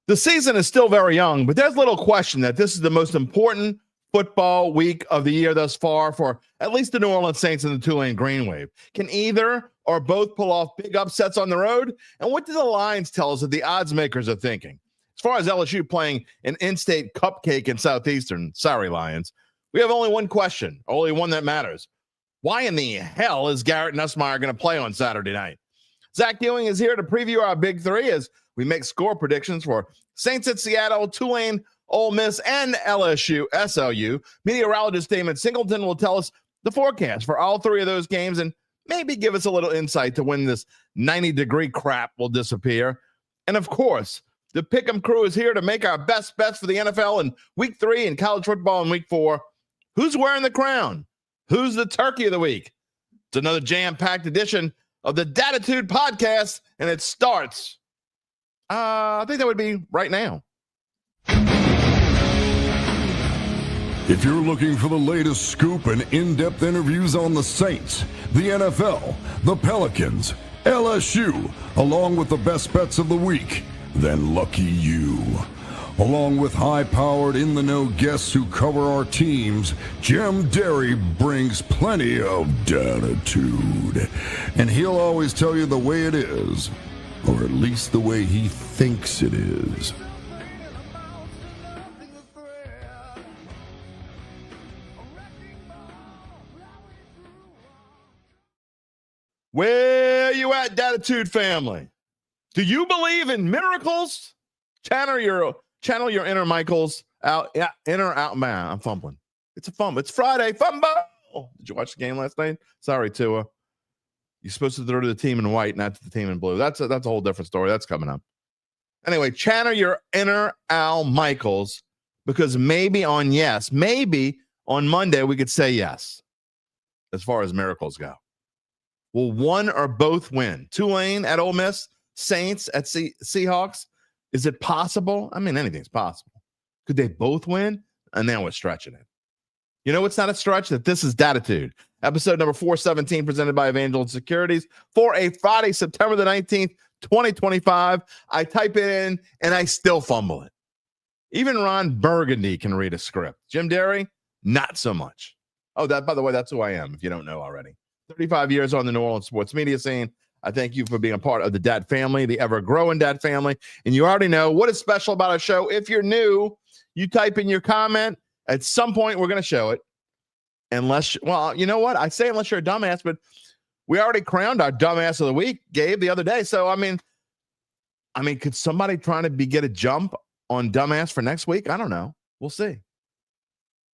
The season is still very young, but there's little question that this is the most important football week of the year thus far for at least the New Orleans Saints and the Tulane Green Wave. Can either or both pull off big upsets on the road? And what do the lines tell us that the odds makers are thinking? As far as LSU playing an in-state cupcake in Southeastern, sorry, Lions, we have only one question, only one that matters. Why in the hell is Garrett Nussmeier going to play on Saturday night? Zach Ewing is here to preview our big three as we make score predictions for Saints at Seattle, Tulane, Ole Miss, and LSU-SLU. Meteorologist Damon Singleton will tell us the forecast for all three of those games and maybe give us a little insight to when this 90-degree crap will disappear. And, of course, the Pick'em crew is here to make our best bets for the NFL in Week 3 and college football in Week 4. Who's wearing the crown? Who's the turkey of the week? It's another jam-packed edition of the Dattitude podcast, and it starts I think that would be right now. If you're looking for the latest scoop and in-depth interviews on the Saints, the NFL, the Pelicans, LSU, along with the best bets of the week, then lucky you. Along with high-powered, in-the-know guests who cover our teams, Jim Derry brings plenty of Dattitude. And he'll always tell you the way it is. Or at least the way he thinks it is. Where you at, Dattitude family? Do you believe in miracles? Channel your inner Michaels out. Yeah, inner out. Man, I'm fumbling. It's a fumble. It's Friday. Fumble. Did you watch the game last night? Sorry, Tua. You're supposed to throw to the team in white, not to the team in blue. That's a whole different story. That's coming up. Anyway, channel your inner Al Michaels because maybe on Monday we could say yes as far as miracles go. Will one or both win? Tulane at Ole Miss, Saints at Seahawks. Is it possible? I mean, anything's possible. Could they both win? And now we're stretching it. You know what's not a stretch? That this is Dattitude. Episode number 417 presented by Evangeline Securities for a Friday, September the 19th, 2025. I type it in and I still fumble it. Even Ron Burgundy can read a script. Jim Derry, not so much. Oh, that, by the way, that's who I am, if you don't know already. 35 years on the New Orleans sports media scene. I thank you for being a part of the Dat family, the ever-growing Dat family. And you already know what is special about our show. If you're new, you type in your comment. At some point, we're going to show it. Unless, well, you know what? I say unless you're a dumbass, but we already crowned our dumbass of the week, Gabe, the other day. So, I mean, could somebody trying to get a jump on dumbass for next week? I don't know. We'll see.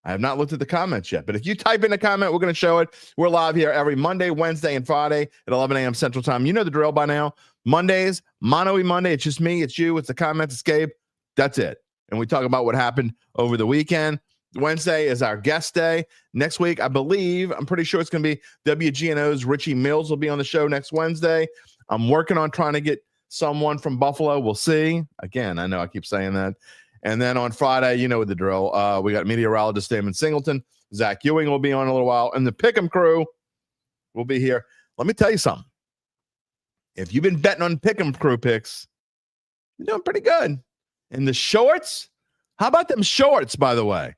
I have not looked at the comments yet, but if you type in a comment, we're going to show it. We're live here every Monday, Wednesday, and Friday at 11 a.m. Central Time. You know the drill by now. Mondays, Mono-y Monday. It's just me. It's you. It's the comments. It's Gabe. That's it. And we talk about what happened over the weekend. Wednesday is our guest day. Next week, I'm pretty sure it's going to be WGNO's Richie Mills will be on the show next Wednesday. I'm working on trying to get someone from Buffalo. We'll see. Again, I know I keep saying that. And then on Friday, you know the drill. We got meteorologist Damon Singleton. Zach Ewing will be on in a little while. And the Pick'em crew will be here. Let me tell you something. If you've been betting on Pick'em crew picks, you're doing pretty good. And the shorts, how about them shorts, by the way?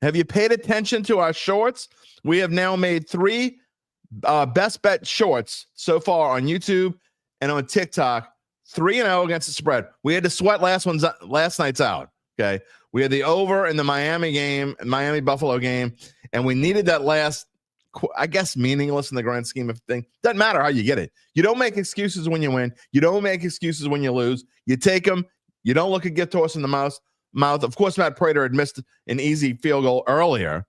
Have you paid attention to our shorts? We have now made 3 best bet shorts so far on YouTube and on TikTok. 3-0 against the spread. We had to sweat last night's out. Okay. We had the over in the Miami-Buffalo game, and we needed that last, I guess, meaningless in the grand scheme of things. Doesn't matter how you get it. You don't make excuses when you win. You don't make excuses when you lose. You take them. You don't look a gift horse in the mouth. Of course, Matt Prater had missed an easy field goal earlier,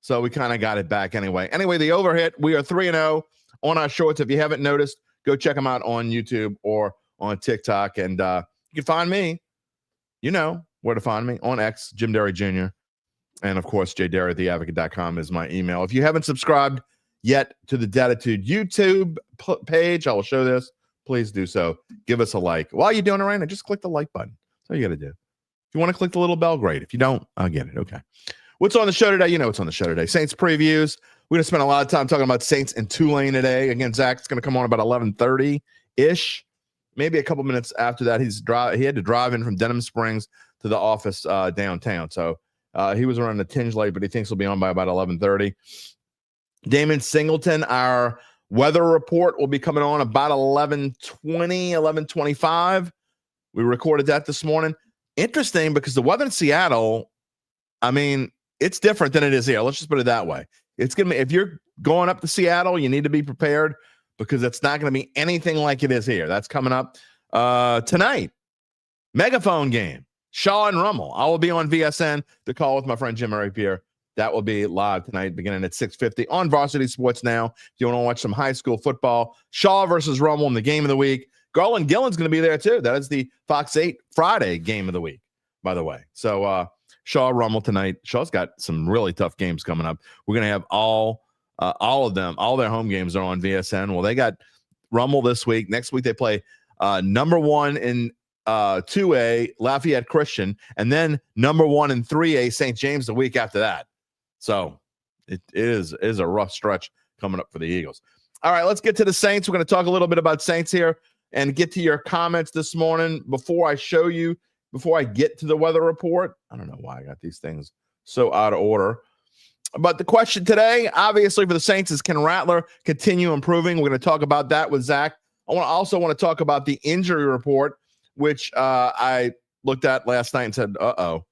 so we kind of got it back anyway. Anyway, the over hit. We are 3-0 on our shorts. If you haven't noticed, go check them out on YouTube or on TikTok. And you can find me. You know where to find me on X, Jim Derry Jr. And, of course, jderry@theadvocate.com is my email. If you haven't subscribed yet to the Dattitude YouTube page, I will show this. Please do so. Give us a like. While you're doing it right now, just click the like button. That's all you got to do. If you want to click the little bell, great. If you don't, I'll get it. Okay. What's on the show today? You know what's on the show today. Saints previews. We're going to spend a lot of time talking about Saints and Tulane today. Again, Zach's going to come on about 11:30-ish. maybe a couple minutes after that, he had to drive in from Denham Springs to the office downtown. So he was running a tinge late, but he thinks he'll be on by about 11:30. Damon Singleton, our weather report, will be coming on about 11:20, 11:25. We recorded that this morning. Interesting because the weather in Seattle, I mean, it's different than it is here. Let's just put it that way. It's going to be, if you're going up to Seattle, you need to be prepared because it's not going to be anything like it is here. That's coming up tonight. Megaphone game. Shaw and Rummel. I will be on VSN, the call with my friend Jim Derry. That will be live tonight, beginning at 6:50 on Varsity Sports Now. If you want to watch some high school football, Shaw versus Rummel in the game of the week. Garland Gillen's going to be there too. That is the Fox 8 Friday game of the week, by the way. So Shaw Rummel tonight. Shaw's got some really tough games coming up. We're going to have all of them. All their home games are on VSN. Well, they got Rummel this week. Next week they play number 1 in 2A Lafayette Christian, and then number 1 in 3A St. James the week after that. So it is a rough stretch coming up for the Eagles. All right, let's get to the Saints. We're going to talk a little bit about Saints here and get to your comments this morning. Before I get to the weather report, I don't know why I got these things so out of order. But the question today, obviously, for the Saints is, can Rattler continue improving? We're going to talk about that with Zach. I also want to talk about the injury report, which I looked at last night and said, uh-oh.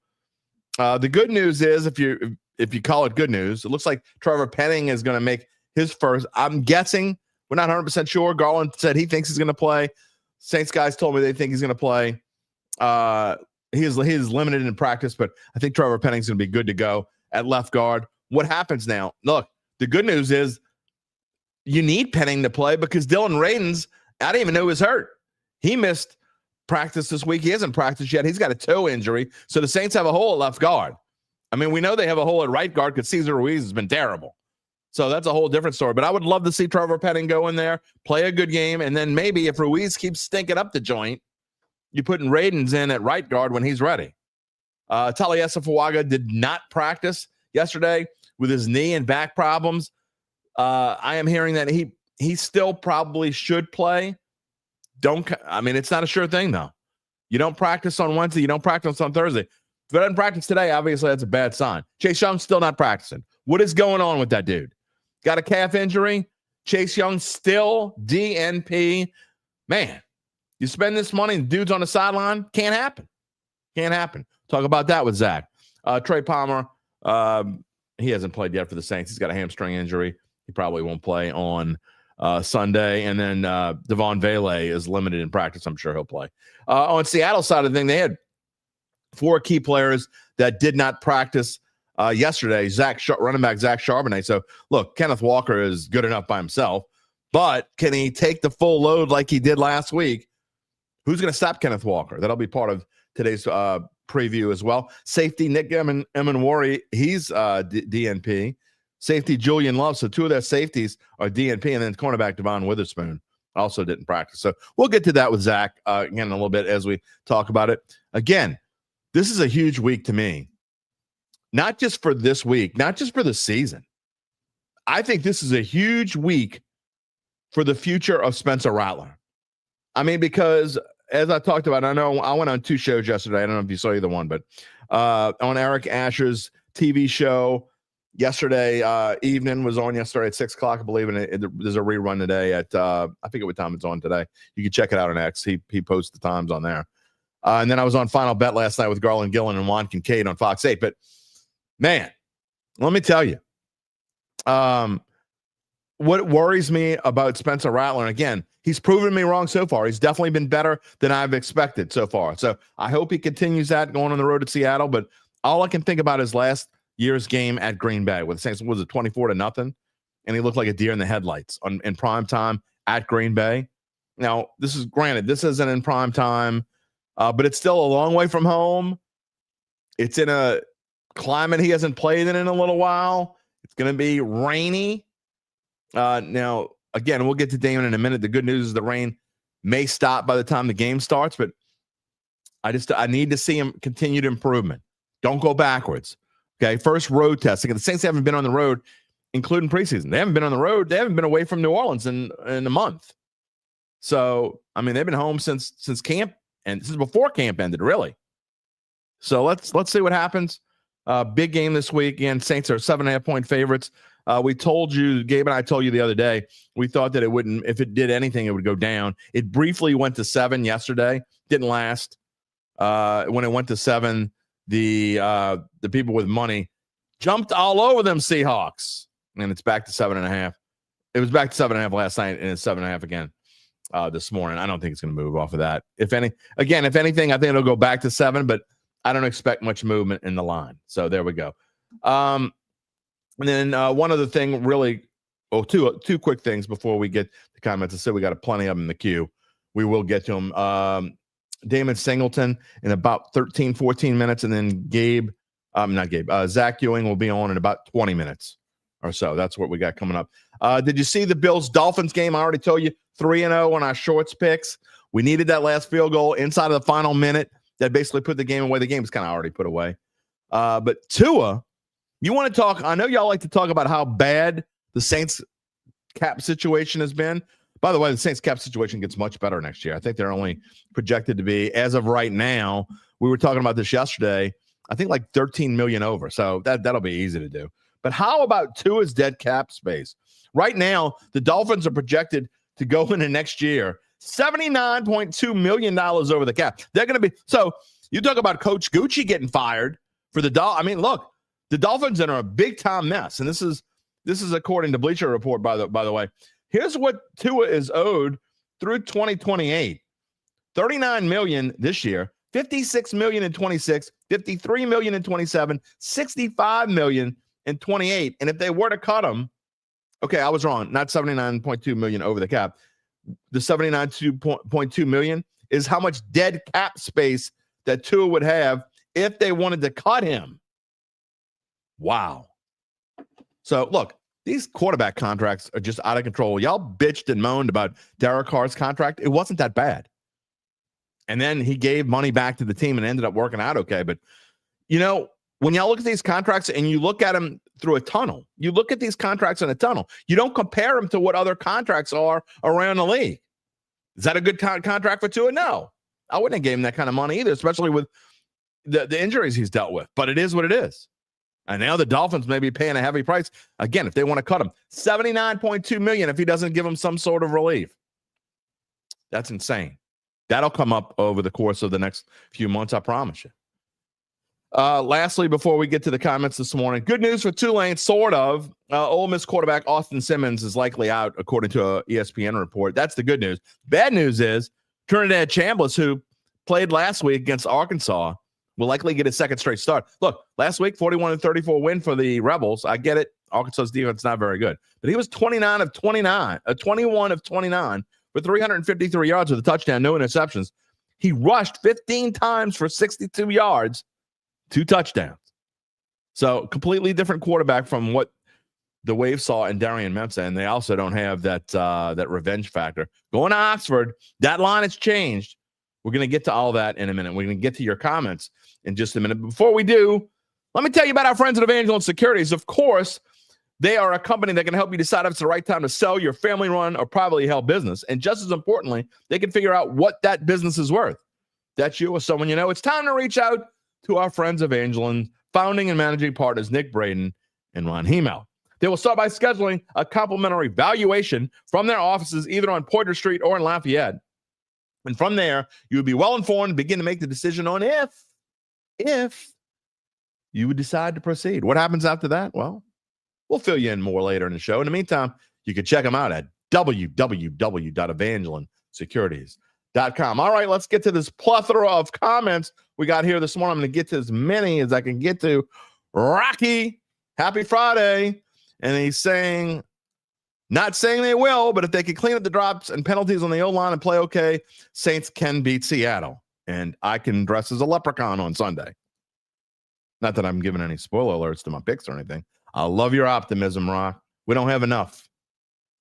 The good news is, if you call it good news, it looks like Trevor Penning is going to make his first. I'm guessing. We're not 100% sure. Garland said he thinks he's going to play. Saints guys told me they think he's going to play. He is limited in practice, but I think Trevor Penning's going to be good to go at left guard. What happens now? Look, the good news is you need Penning to play because Dylan Radins, I didn't even know he was hurt. He missed practice this week. He hasn't practiced yet. He's got a toe injury. So the Saints have a hole at left guard. I mean, we know they have a hole at right guard because Cesar Ruiz has been terrible. So that's a whole different story. But I would love to see Trevor Penning go in there, play a good game, and then maybe if Ruiz keeps stinking up the joint, you're putting Radins in at right guard when he's ready. Taliesin Fuaga did not practice yesterday with his knee and back problems. I am hearing that he still probably should play. It's not a sure thing, though. You don't practice on Wednesday. You don't practice on Thursday. If he doesn't practice today, obviously that's a bad sign. Chase Young's still not practicing. What is going on with that dude? Got a calf injury. Chase Young still DNP. Man, you spend this money and dude's on the sideline. Can't happen. Talk about that with Zach. Trey Palmer, he hasn't played yet for the Saints. He's got a hamstring injury. He probably won't play on Sunday. And then Devon Vele is limited in practice. I'm sure he'll play. On Seattle side of the thing, they had 4 key players that did not practice yesterday. Running back Zach Charbonnet. So, look, Kenneth Walker is good enough by himself. But can he take the full load like he did last week? Who's going to stop Kenneth Walker? That'll be part of today's preview as well. Safety Nick Emanwari, he's DNP. Safety Julian Love. So 2 of their safeties are DNP. And then cornerback Devon Witherspoon also didn't practice. So we'll get to that with Zach again in a little bit as we talk about it. Again, this is a huge week to me. Not just for this week, not just for the season. I think this is a huge week for the future of Spencer Rattler. I mean, because as I talked about, I know I went on 2 shows yesterday. I don't know if you saw either one, but on Eric Asher's TV show yesterday evening, was on yesterday at 6 o'clock, I believe, and there's a rerun today at, I forget what time it's on today. You can check it out on X. He posts the times on there. And then I was on Final Bet last night with Garland Gillen and Juan Kincaid on Fox 8. But, man, let me tell you, what worries me about Spencer Rattler, and again, he's proven me wrong so far. He's definitely been better than I've expected so far. So I hope he continues that going on the road at Seattle. But all I can think about is last year's game at Green Bay with the Saints. Was it 24-0? And he looked like a deer in the headlights in prime time at Green Bay. Now, this isn't in prime time, but it's still a long way from home. It's in a climate he hasn't played in a little while. It's going to be rainy. Now, again, we'll get to Damon in a minute. The good news is the rain may stop by the time the game starts, but I need to see him continued improvement. Don't go backwards. Okay, first road test. Again, the Saints haven't been on the road, including preseason. They haven't been on the road. They haven't been away from New Orleans in a month. So, I mean, they've been home since camp, and since before camp ended, really. So let's see what happens. Big game this week. Again, Saints are 7.5-point favorites. We told you, Gabe and I told you the other day, we thought that it wouldn't, if it did anything, it would go down. It briefly went to 7 yesterday. Didn't last. When it went to 7, the people with money jumped all over them Seahawks, and it's back to 7.5. It was back to 7.5 last night, and it's 7.5 again this morning. I don't think it's going to move off of that. If anything, I think it'll go back to 7, but I don't expect much movement in the line. So there we go. And then one other thing, really, two quick things before we get the comments. I said we got plenty of them in the queue. We will get to them. Damon Singleton in about 13, 14 minutes, and then Zach Ewing will be on in about 20 minutes or so. That's what we got coming up. Did you see the Bills-Dolphins game? I already told you 3-0 on our shorts picks. We needed that last field goal inside of the final minute. That basically put the game away. The game was kind of already put away. But Tua, you want to talk? I know y'all like to talk about how bad the Saints cap situation has been. By the way, the Saints cap situation gets much better next year. I think they're only projected to be, as of right now, we were talking about this yesterday, I think like $13 million over. So that'll be easy to do. But how about Tua's dead cap space? Right now, the Dolphins are projected to go into next year $79.2 million over the cap. They're going to be, so you talk about Coach Gucci getting fired for the I mean, look, the Dolphins are in a big time mess. And this is according to Bleacher Report, by the way. Here's what Tua is owed through 2028. $39 million this year, $56 million in 26, $53 million in 27, $65 million in 28. And if they were to cut him, okay, I was wrong. Not $79.2 million over the cap. The $79.2 million is how much dead cap space that Tua would have if they wanted to cut him. Wow. So, look, these quarterback contracts are just out of control. Y'all bitched and moaned about Derek Carr's contract. It wasn't that bad. And then he gave money back to the team and ended up working out okay. But, you know, when y'all look at these contracts and you look at them through a tunnel, you look at these contracts in a tunnel, you don't compare them to what other contracts are around the league. Is that a good contract for Tua? No. I wouldn't have given him that kind of money either, especially with the injuries he's dealt with. But it is what it is. And now the Dolphins may be paying a heavy price. Again, if they want to cut him, $79.2 million if he doesn't give them some sort of relief. That's insane. That'll come up over the course of the next few months, I promise you. Lastly, before we get to the comments this morning, good news for Tulane, sort of. Ole Miss quarterback Austin Simmons is likely out, according to a ESPN report. That's the good news. Bad news is Trinidad Chambliss, who played last week against Arkansas, will likely get a second straight start. Look, last week, 41-34 win for the Rebels. I get it. Arkansas's defense is not very good. But he was 21 of 29 for 353 yards with a touchdown, no interceptions. He rushed 15 times for 62 yards, 2 touchdowns. So completely different quarterback from what the Wave saw in Darian Mensah, and they also don't have that revenge factor. Going to Oxford, that line has changed. We're going to get to all that in a minute. We're going to get to your comments in just a minute. Before we do, let me tell you about our friends at Evangeline Securities. Of course, they are a company that can help you decide if it's the right time to sell your family-run or privately held business. And just as importantly, they can figure out what that business is worth. That's you or someone you know. It's time to reach out to our friends Evangeline, founding and managing partners Nick Braden and Ron Hemel. They will start by scheduling a complimentary valuation from their offices either on Poydras Street or in Lafayette. And from there, you would be well informed and begin to make the decision on if you would decide to proceed. What happens after that? Well, we'll fill you in more later in the show. In the meantime, you can check them out at www.evangelinesecurities.com. All right, let's get to this plethora of comments we got here this morning. I'm going to get to as many as I can get to. Rocky, happy Friday. And he's saying, not saying they will, but if they can clean up the drops and penalties on the O-line and play okay, Saints can beat Seattle. And I can dress as a leprechaun on Sunday. Not that I'm giving any spoiler alerts to my picks or anything. I love your optimism, Rock. We don't have enough.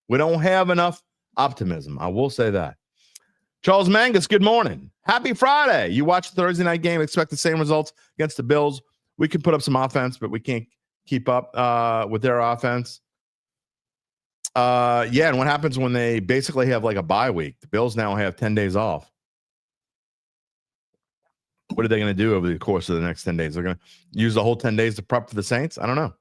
We don't have enough optimism. I will say that. Charles Mangus, good morning. Happy Friday. You watched the Thursday night game, expect the same results against the Bills. We can put up some offense, but we can't keep up with their offense. Yeah, and what happens when they basically have like a bye week? The Bills now have 10 days off. What are they going to do over the course of the next 10 days? They're going to use the whole 10 days to prep for the Saints? I don't know.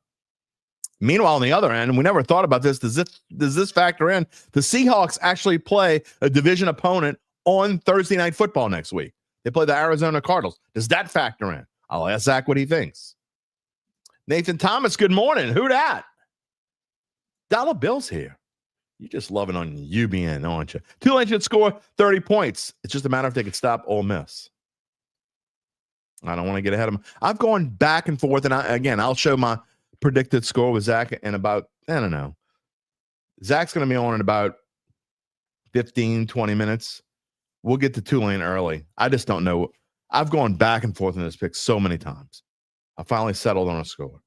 Meanwhile, on the other end, and we never thought about this, does this factor in? The Seahawks actually play a division opponent on Thursday Night Football next week. They play the Arizona Cardinals. Does that factor in? I'll ask Zach what he thinks. Nathan Thomas, good morning. Who dat? Dollar Bill's here. You just love it on UBN, aren't you? Tulane should score 30 points. It's just a matter if they could stop Ole Miss. I don't want to get ahead of them. I've gone back and forth, and I'll show my predicted score with Zach in about, I don't know. Zach's going to be on in about 15, 20 minutes. We'll get to Tulane early. I just don't know. I've gone back and forth in this pick so many times. I finally settled on a score.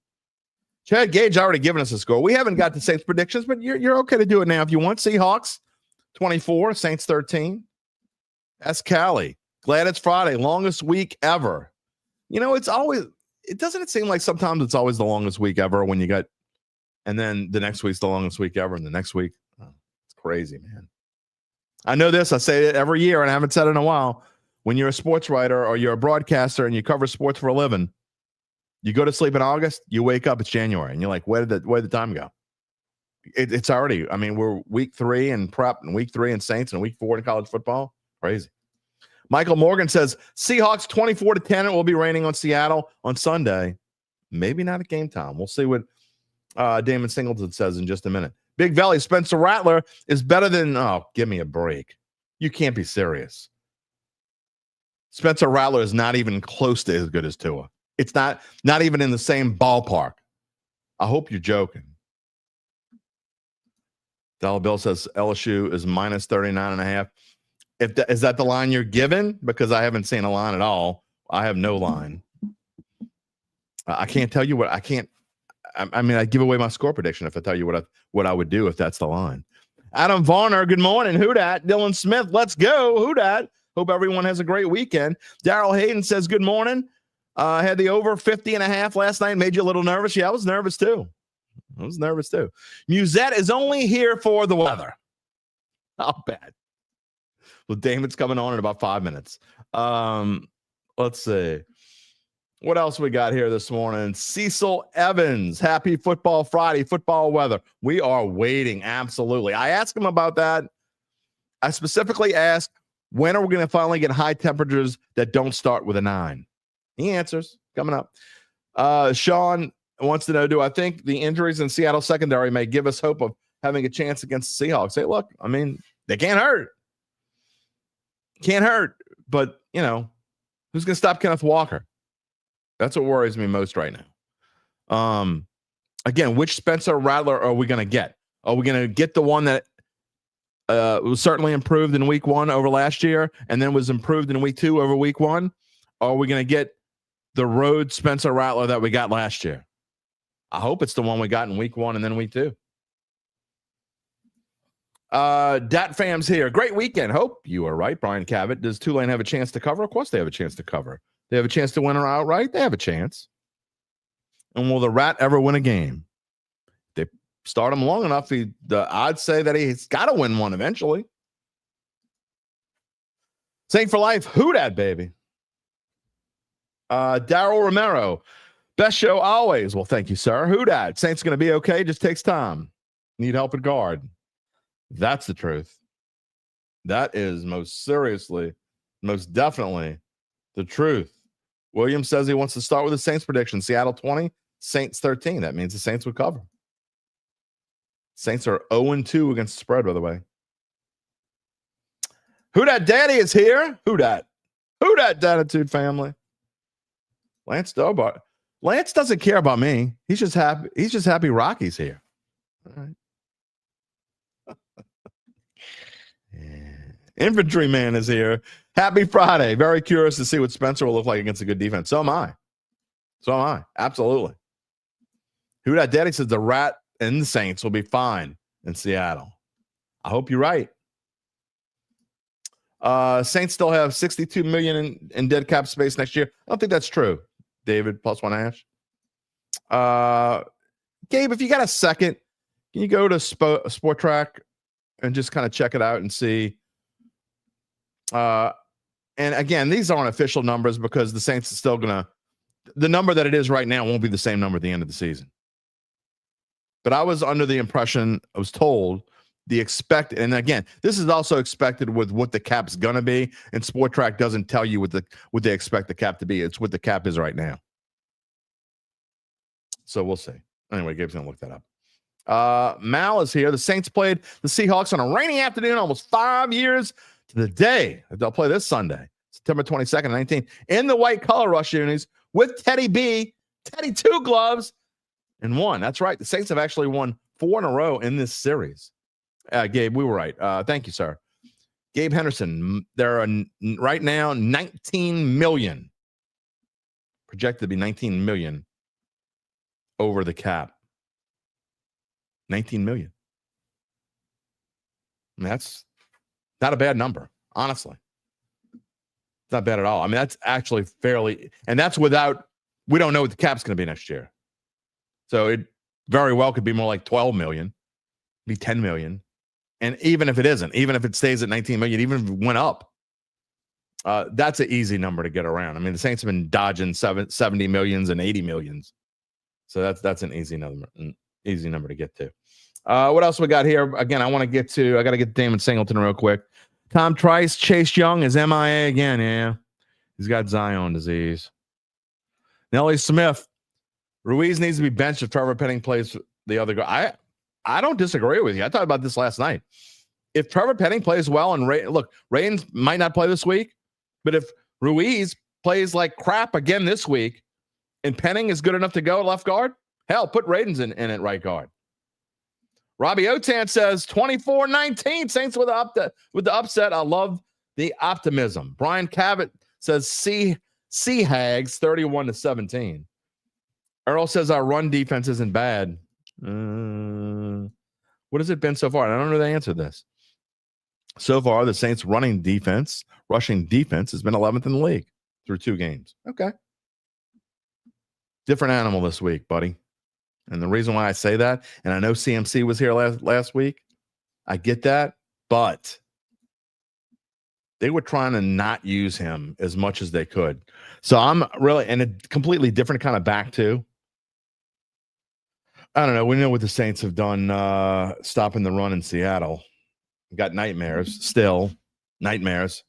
Chad Gage already given us a score. We haven't got the Saints predictions, but you're okay to do it now if you want. Seahawks 24, Saints 13. That's Cali. Glad it's Friday. Longest week ever. You know, doesn't seem like sometimes it's always the longest week ever when you got, and then the next week's the longest week ever, and the next week, it's crazy, man. I know this. I say it every year, and I haven't said it in a while. When you're a sports writer or you're a broadcaster and you cover sports for a living, you go to sleep in August, you wake up, it's January, and you're like, where did the time go? It's already, I mean, we're week 3 in prep and week 3 in Saints and week 4 in college football. Crazy. Michael Morgan says, Seahawks 24-10. It will be raining on Seattle on Sunday. Maybe not at game time. We'll see what Damon Singleton says in just a minute. Big Valley, Spencer Rattler is better than, give me a break. You can't be serious. Spencer Rattler is not even close to as good as Tua. It's not even in the same ballpark. I hope you're joking. Dollar Bill says LSU is minus 39.5. Is that the line you're given? Because I haven't seen a line at all. I have no line. I can't tell you what I can't. I mean, I'd give away my score prediction if I tell you what I would do if that's the line. Adam Varner, good morning. Who dat? Dylan Smith, let's go. Who dat? Hope everyone has a great weekend. Daryl Hayden says, good morning. Had the over 50.5 last night. Made you a little nervous. Yeah, I was nervous too. Musette is only here for the weather. How bad? Well, Damon's coming on in about 5 minutes. Let's see. What else we got here this morning? Cecil Evans. Happy Football Friday. Football weather. We are waiting. Absolutely. I asked him about that. I specifically asked, when are we going to finally get high temperatures that don't start with a 9? He answers. Coming up. Sean wants to know, do I think the injuries in Seattle secondary may give us hope of having a chance against the Seahawks? Hey, look, I mean, they can't hurt. Can't hurt. But, you know, who's going to stop Kenneth Walker? That's what worries me most right now. Again, which Spencer Rattler are we going to get? Are we going to get the one that was certainly improved in week 1 over last year and then was improved in week 2 over week 1? Or are we going to get the road Spencer Rattler that we got last year? I hope it's the one we got in week 1 and then week 2. Dat fam's here. Great weekend. Hope you are right, Brian Cabot. Does Tulane have a chance to cover? Of course they have a chance to cover. They have a chance to win or outright. They have a chance. And will the Rat ever win a game? They start him long enough. I'd say that he's got to win one eventually. Saint for life. Who dat, baby? Daryl Romero. Best show always. Well, thank you, sir. Who dat? Saint's going to be okay. Just takes time. Need help at guard. That's the truth. That is most definitely the truth. Williams says he wants to start with the Saints prediction. Seattle 20, Saints 13. That means the Saints would cover. Saints are 0-2 against the spread, by the way. Who dat daddy is here? Who dat? Who dat Dattitude family? Lance Dobart. Lance doesn't care about me. He's just happy. He's just happy Rocky's here. All right. Infantryman is here. Happy Friday. Very curious to see what Spencer will look like against a good defense. So am I. Absolutely. Who dat daddy says the Rat and the Saints will be fine in Seattle. I hope you're right. Saints still have $62 million in dead cap space next year. I don't think that's true. David, +1 hash. Gabe, if you got a second, Can you go to Sport Track and just kind of check it out and see? And again, these aren't official numbers because the Saints are still going to, the number that it is right now won't be the same number at the end of the season. But I was under the impression, I was told, the expected, and again, this is also expected with what the cap's going to be, and Sport Track doesn't tell you what they expect the cap to be. It's what the cap is right now. So we'll see. Anyway, Gabe's going to look that up. Mal is here. The Saints played the Seahawks on a rainy afternoon almost 5 years to the day. They'll play this Sunday, September 22nd and 19th, in the white color rush unis with Teddy B, Teddy 2 gloves, and won. That's right. The Saints have actually won 4 in a row in this series. Gabe, we were right. Thank you, sir. Gabe Henderson, there are right now 19 million, projected to be 19 million over the cap. 19 million. I mean, that's not a bad number, honestly. It's not bad at all. I mean, that's actually fairly, and that's without, we don't know what the cap's going to be next year. So it very well could be more like 12 million, be 10 million. And even if it isn't, even if it stays at 19 million, even if it went up, that's an easy number to get around. I mean, the Saints have been dodging 70 millions and 80 millions. So that's an easy number to get to. What else we got here? Again, I got to get Damon Singleton real quick. Tom Trice, Chase Young is MIA again. Yeah. He's got Zion disease. Nellie Smith, Ruiz needs to be benched if Trevor Penning plays the other guy. I don't disagree with you. I talked about this last night. If Trevor Penning plays well, and Raynes might not play this week, but if Ruiz plays like crap again this week and Penning is good enough to go at left guard, hell, put Raynes in at right guard. Robbie Otan says 24-19 Saints with the upset. I love the optimism. Brian Cavett says Sea Hags 31-17. Earl says our run defense isn't bad. What has it been so far? I don't know the answer to this. So far, the Saints rushing defense has been 11th in the league through 2 games. Okay. Different animal this week, buddy. And the reason why I say that, and I know CMC was here last week, I get that, but they were trying to not use him as much as they could. So I'm really, and a completely different kind of back too. I don't know. We know what the Saints have done stopping the run in Seattle. We've got nightmares still. Nightmares.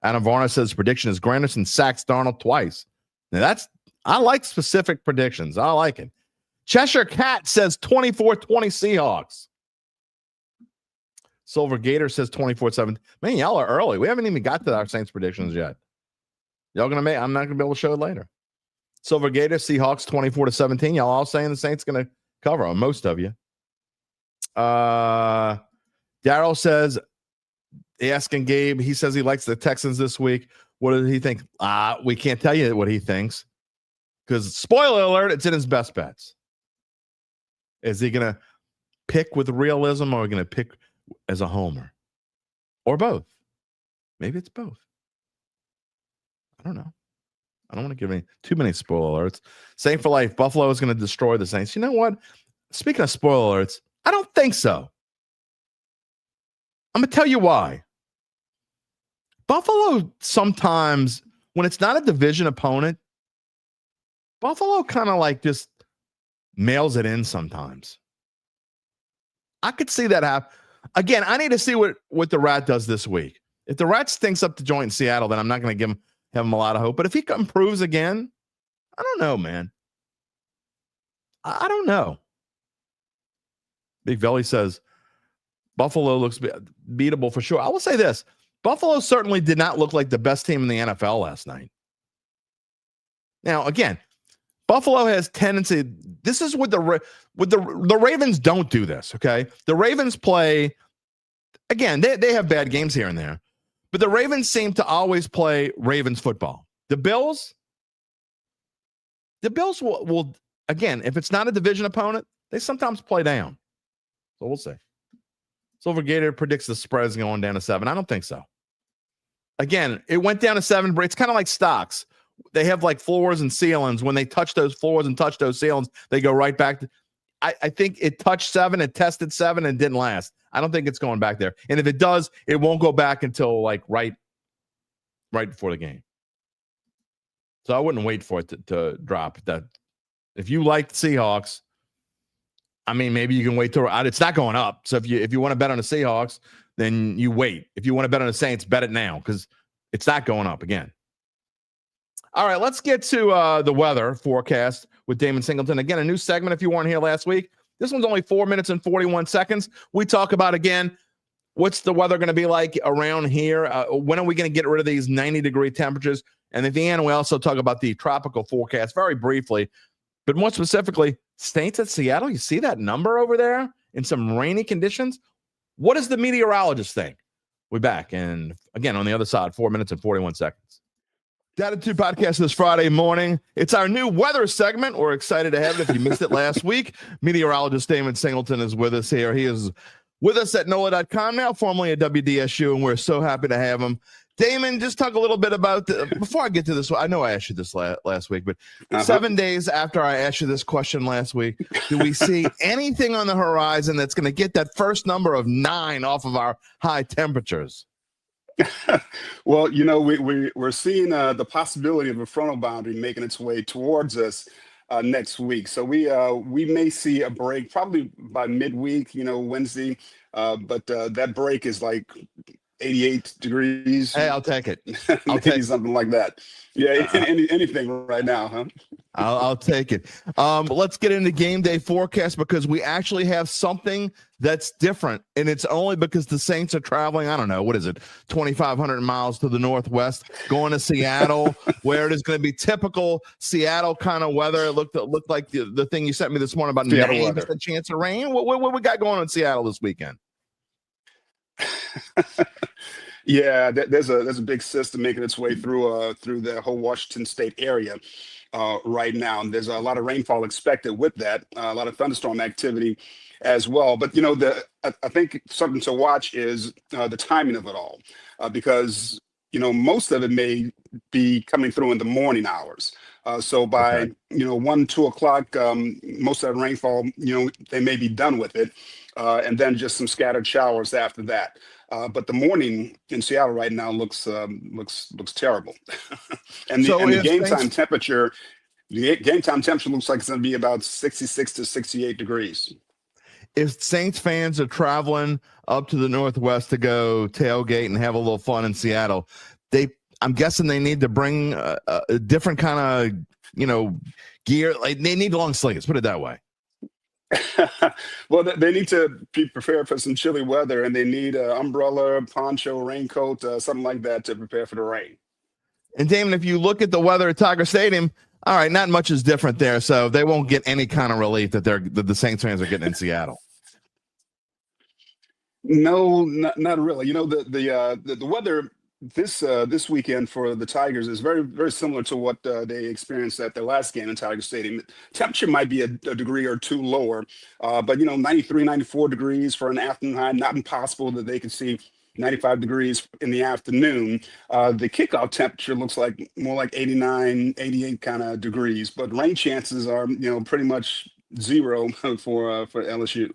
Adam Varner says prediction is Granderson sacks Darnold twice. Now I like specific predictions. I like it. Cheshire Cat says 24-20 Seahawks. Silver Gator says 24-7. Man, y'all are early. We haven't even got to our Saints predictions yet. Y'all gonna make? I'm not gonna be able to show it later. Silver Gator, Seahawks 24-17. Y'all all saying the Saints going to cover on most of you. Daryl says, asking Gabe, he says he likes the Texans this week. What does he think? We can't tell you what he thinks because, spoiler alert, it's in his best bets. Is he going to pick with realism or going to pick as a homer? Or both? Maybe it's both. I don't know. I don't want to give too many spoiler alerts. Saint for life. Buffalo is going to destroy the Saints. You know what? Speaking of spoiler alerts, I don't think so. I'm going to tell you why. Buffalo sometimes, when it's not a division opponent, Buffalo kind of like just mails it in sometimes. I could see that happen. Again, I need to see what the Rat does this week. If the Rat stinks up the joint in Seattle, then I'm not going to give him a lot of hope. But if he improves again, I don't know, man. I don't know. Big Velly says Buffalo looks beatable for sure. I will say this. Buffalo certainly did not look like the best team in the NFL last night. Now, again, Buffalo has tendency. This is what the Ravens don't do this, okay? The Ravens play, again, they have bad games here and there. But the Ravens seem to always play Ravens football. The Bills will again, if it's not a division opponent, they sometimes play down. So we'll see. Silver Gator predicts the spread is going down to 7. I don't think so. Again, it went down to 7, but it's kind of like stocks. They have like floors and ceilings. When they touch those floors and touch those ceilings, they go right back to. I think it touched 7, it tested 7, and didn't last. I don't think it's going back there. And if it does, it won't go back until like right before the game. So I wouldn't wait for it to drop. That if you like Seahawks, I mean, maybe you can wait till it's not going up. So if you want to bet on the Seahawks, then you wait. If you want to bet on the Saints, bet it now because it's not going up again. All right, let's get to the weather forecast with Damon Singleton. Again, a new segment if you weren't here last week. This one's only 4 minutes and 41 seconds. We talk about, again, what's the weather going to be like around here? When are we going to get rid of these 90-degree temperatures? And at the end, we also talk about the tropical forecast very briefly. But more specifically, Saints at Seattle, you see that number over there in some rainy conditions? What does the meteorologist think? We're back. And again, on the other side, 4 minutes and 41 seconds. Dattitude podcast this Friday morning. It's our new weather segment. We're excited to have it. If you missed it last week, meteorologist Damon Singleton is with us here. He is with us at NOLA.com now, formerly at WDSU, and we're so happy to have him. Damon, just talk a little bit about, before I get to this, I know I asked you this last week, but 7 days after I asked you this question last week, do we see anything on the horizon that's going to get that first number of 9 off of our high temperatures? Well, we're seeing the possibility of a frontal boundary making its way towards us next week. So we may see a break probably by midweek, Wednesday, but that break is like 88 degrees. Hey, I'll take it. I'll take something like that. Yeah, anything right now, huh? I'll take it. Let's get into game day forecast because we actually have something that's different, and it's only because the Saints are traveling, I don't know, what is it, 2,500 miles to the northwest, going to Seattle, where it is going to be typical Seattle kind of weather. It looked like the thing you sent me this morning about 90% chance of rain. What we got going on in Seattle this weekend? Yeah, there's a big system making its way through the whole Washington State area right now, and there's a lot of rainfall expected with that, a lot of thunderstorm activity as well. But I think something to watch is the timing of it all, because most of it may be coming through in the morning hours. So by 1-2 o'clock, most of that rainfall, they may be done with it, and then just some scattered showers after that. But the morning in Seattle right now looks terrible, and the game time temperature looks like it's going to be about 66 to 68 degrees. If Saints fans are traveling up to the northwest to go tailgate and have a little fun in Seattle, I'm guessing they need to bring a different kind of gear. Like they need long sleeves. Put it that way. Well, they need to be prepared for some chilly weather, and they need an umbrella, poncho, raincoat, something like that to prepare for the rain. And Damon, if you look at the weather at Tiger Stadium, all right, not much is different there, so they won't get any kind of relief that the Saints fans are getting in Seattle. No, not really. The weather this weekend for the Tigers is very, very similar to what they experienced at their last game in Tiger Stadium. Temperature might be a degree or two lower, but 93, 94 degrees for an afternoon high, not impossible that they could see 95 degrees in the afternoon. The kickoff temperature looks like more like 89, 88 kind of degrees, but rain chances are, pretty much zero for LSU.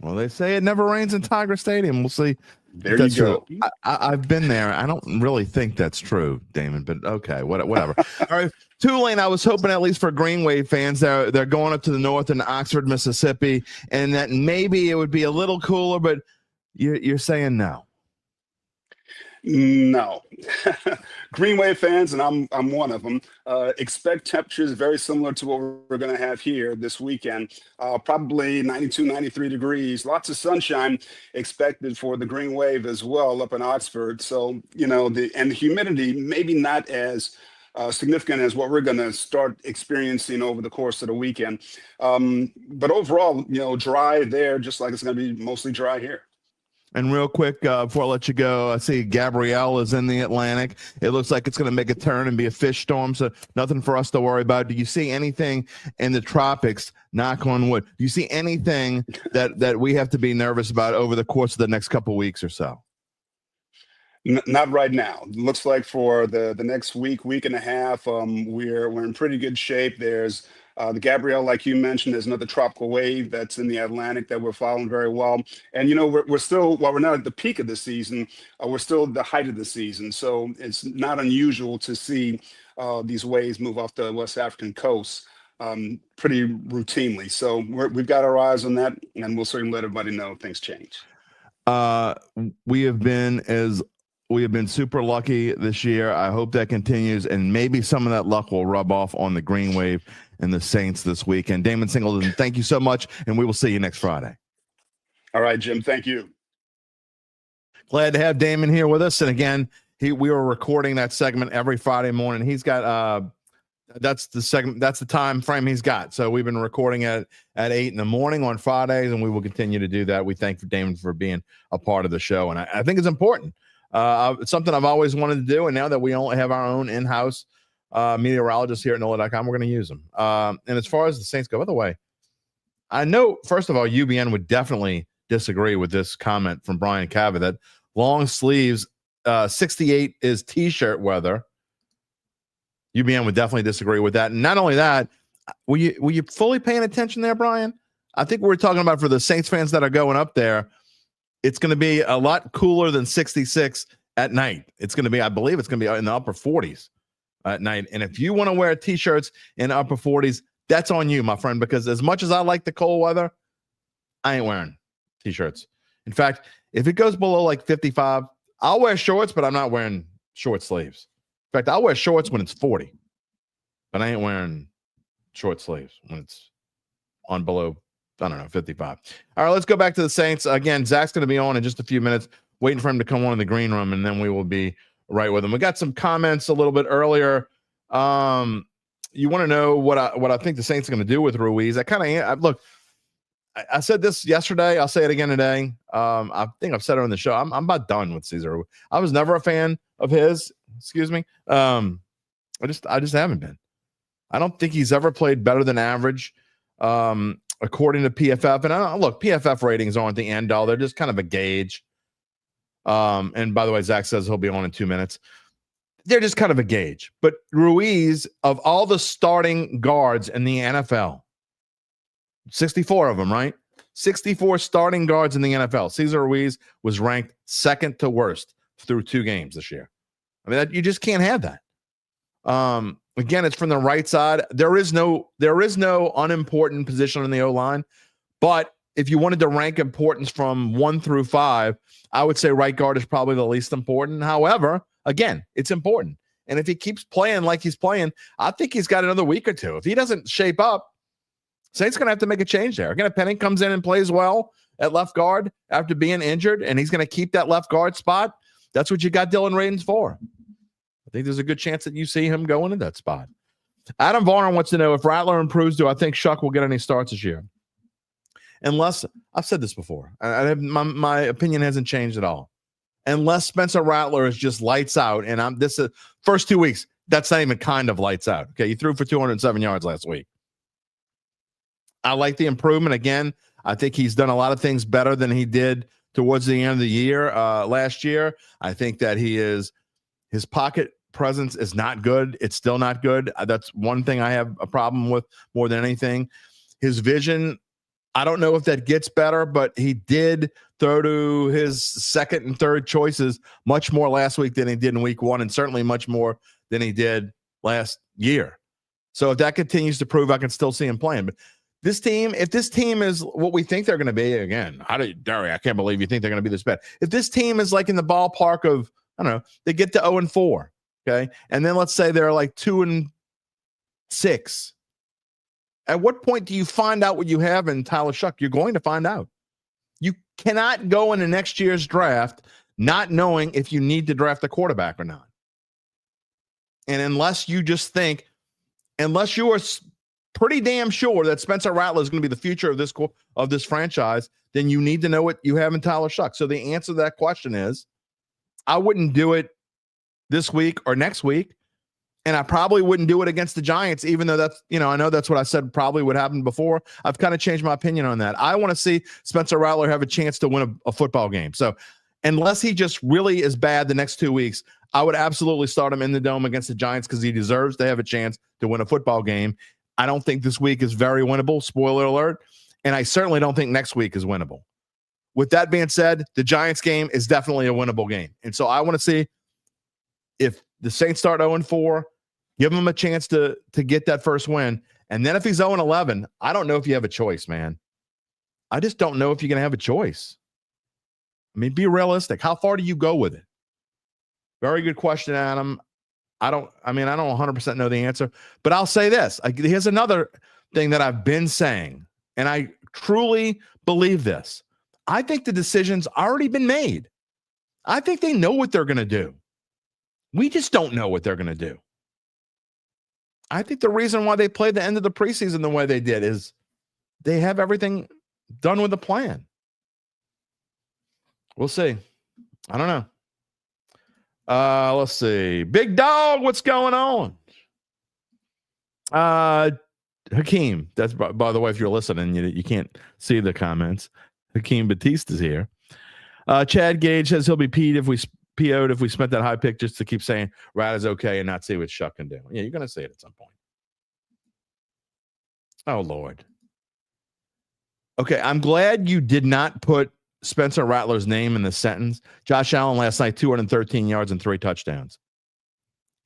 Well, they say it never rains in Tiger Stadium. We'll see. There you go. I've been there. I don't really think that's true, Damon, but okay, whatever. All right, Tulane, I was hoping at least for Green Wave fans, they're going up to the north in Oxford, Mississippi, and that maybe it would be a little cooler, but you're saying no. No. Green Wave fans, and I'm one of them, expect temperatures very similar to what we're going to have here this weekend. Probably 92, 93 degrees. Lots of sunshine expected for the Green Wave as well up in Oxford. So, the humidity maybe not as significant as what we're going to start experiencing over the course of the weekend. But overall, dry there, just like it's going to be mostly dry here. And real quick, before I let you go, I see Gabrielle is in the Atlantic. It looks like it's going to make a turn and be a fish storm, so nothing for us to worry about. Do you see anything in the tropics, knock on wood, do you see anything that we have to be nervous about over the course of the next couple of weeks or so? Not right now. Looks like for the next week and a half, we're in pretty good shape. There's The Gabrielle, like you mentioned, is another tropical wave that's in the Atlantic that we're following very well. And, we're still, while we're not at the peak of the season, we're still at the height of the season. So it's not unusual to see these waves move off the West African coast pretty routinely. So we've got our eyes on that, and we'll certainly let everybody know if things change. We have been super lucky this year. I hope that continues, and maybe some of that luck will rub off on the Green Wave and the Saints this weekend. Damon Singleton, thank you so much, and we will see you next Friday. All right, Jim. Thank you. Glad to have Damon here with us. And again, we were recording that segment every Friday morning. He's got that's the segment, that's the time frame he's got. So we've been recording at 8 a.m. on Fridays, and we will continue to do that. We thank Damon for being a part of the show, and I think it's important. It's something I've always wanted to do, and now that we only have our own in-house meteorologist here at NOLA.com, we're going to use them. And as far as the Saints go, by the way, I know, first of all, UBN would definitely disagree with this comment from Brian Cava that long sleeves, 68 is T-shirt weather. UBN would definitely disagree with that. And not only that, were you fully paying attention there, Brian? I think we're talking about for the Saints fans that are going up there, it's going to be a lot cooler than 66 at night. It's going to be, I believe it's going to be in the upper 40s at night. And if you want to wear T-shirts in the upper 40s, that's on you, my friend, because as much as I like the cold weather, I ain't wearing T-shirts. In fact, if it goes below like 55, I'll wear shorts, but I'm not wearing short sleeves. In fact, I'll wear shorts when it's 40, but I ain't wearing short sleeves when it's on below, I don't know, 55. All right, let's go back to the Saints. Again, Zach's going to be on in just a few minutes, waiting for him to come on in the green room, and then we will be right with him. We got some comments a little bit earlier. You want to know what I think the Saints are going to do with Ruiz. I said this yesterday. I'll say it again today. I think I've said it on the show. I'm about done with Cesar. I was never a fan of his. Excuse me. I just haven't been. I don't think he's ever played better than average, according to PFF. And look, PFF ratings aren't the end all. They're just kind of a gauge. And by the way, Zach says he'll be on in 2 minutes. They're just kind of a gauge. But Ruiz, of all the starting guards in the NFL, 64 of them, right? 64 starting guards in the NFL. Cesar Ruiz was ranked second to worst through 2 games this year. I mean, you just can't have that. Again, it's from the right side. There is no unimportant position in the O-line, but if you wanted to rank importance from 1 through 5, I would say right guard is probably the least important. However, again, it's important. And if he keeps playing like he's playing, I think he's got another week or two. If he doesn't shape up, Saints going to have to make a change there. Again, if Penning comes in and plays well at left guard after being injured, and he's going to keep that left guard spot, that's what you got Dylan Radins for. I think there's a good chance that you see him going in that spot. Adam Varner wants to know if Rattler improves, do I think Shuck will get any starts this year? Unless, I've said this before, my opinion hasn't changed at all. Unless Spencer Rattler is just lights out, and this first 2 weeks, that's not even kind of lights out. Okay, he threw for 207 yards last week. I like the improvement. Again, I think he's done a lot of things better than he did towards the end of the year last year. I think that his pocket presence is not good. It's still not good. That's one thing I have a problem with more than anything. His vision, I don't know if that gets better, but he did throw to his second and third choices much more last week than he did in week 1, and certainly much more than he did last year. So if that continues to prove, I can still see him playing. But this team, if this team is what we think they're going to be, again, Derry, I can't believe you think they're going to be this bad. If this team is like in the ballpark of, I don't know, they get to 0-4, okay? And then let's say they're like 2-6. At what point do you find out what you have in Tyler Shuck? You're going to find out. You cannot go into next year's draft not knowing if you need to draft a quarterback or not. And unless you just think, unless you are pretty damn sure that Spencer Rattler is going to be the future of this franchise, then you need to know what you have in Tyler Shuck. So the answer to that question is, I wouldn't do it this week or next week, and I probably wouldn't do it against the Giants, even though that's, I know that's what I said probably would happen before. I've kind of changed my opinion on that. I want to see Spencer Rattler have a chance to win a football game. So unless he just really is bad the next 2 weeks, I would absolutely start him in the dome against the Giants because he deserves to have a chance to win a football game. I don't think this week is very winnable, spoiler alert, and I certainly don't think next week is winnable. With that being said, the Giants game is definitely a winnable game. And so I want to see if the Saints start 0-4, give them a chance to get that first win. And then if he's 0-11, I don't know if you have a choice, man. I just don't know if you're going to have a choice. I mean, be realistic. How far do you go with it? Very good question, Adam. I don't 100% know the answer, but I'll say this. Here's another thing that I've been saying, and I truly believe this. I think the decision's already been made. I think they know what they're going to do. We just don't know what they're going to do. I think the reason why they played the end of the preseason the way they did is they have everything done with a plan. We'll see. I don't know. Let's see. Big Dog, what's going on? Hakeem, that's by the way, if you're listening, you can't see the comments. Hakeem Batista's here. Chad Gage says he'll be PO'd if we spent that high pick just to keep saying Rat is okay and not see what Shuck can do. Yeah, you're going to say it at some point. Oh, Lord. Okay, I'm glad you did not put Spencer Rattler's name in the sentence. Josh Allen last night, 213 yards and 3 touchdowns.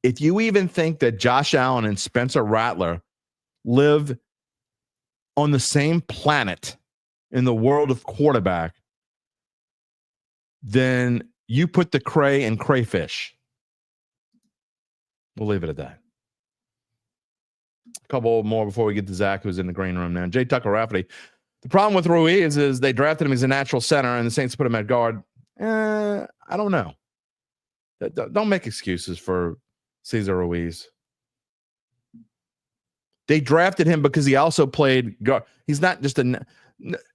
If you even think that Josh Allen and Spencer Rattler live on the same planet in the world of quarterback, then you put the cray in crayfish. We'll leave it at that. A couple more before we get to Zach, who's in the green room now. Jay Tucker Rafferty. The problem with Ruiz is they drafted him as a natural center, and the Saints put him at guard. I don't know. Don't make excuses for Cesar Ruiz. They drafted him because he also played guard. He's not just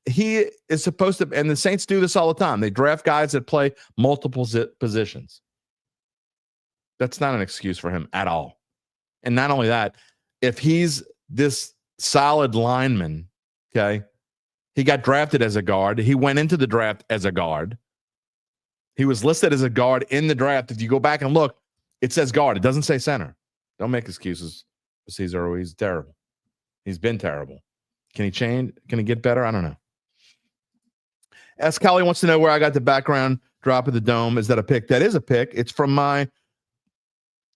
he is supposed to, and the Saints do this all the time. They draft guys that play multiple positions. That's not an excuse for him at all. And not only that, if he's this solid lineman, okay, he got drafted as a guard. He went into the draft as a guard. He was listed as a guard in the draft. If you go back and look, it says guard. It doesn't say center. Don't make excuses for Cesar. He's terrible. He's been terrible. Can he change? Can he get better? I don't know. S. Kelly wants to know where I got the background drop of the dome. Is that a pick? That is a pick. It's from my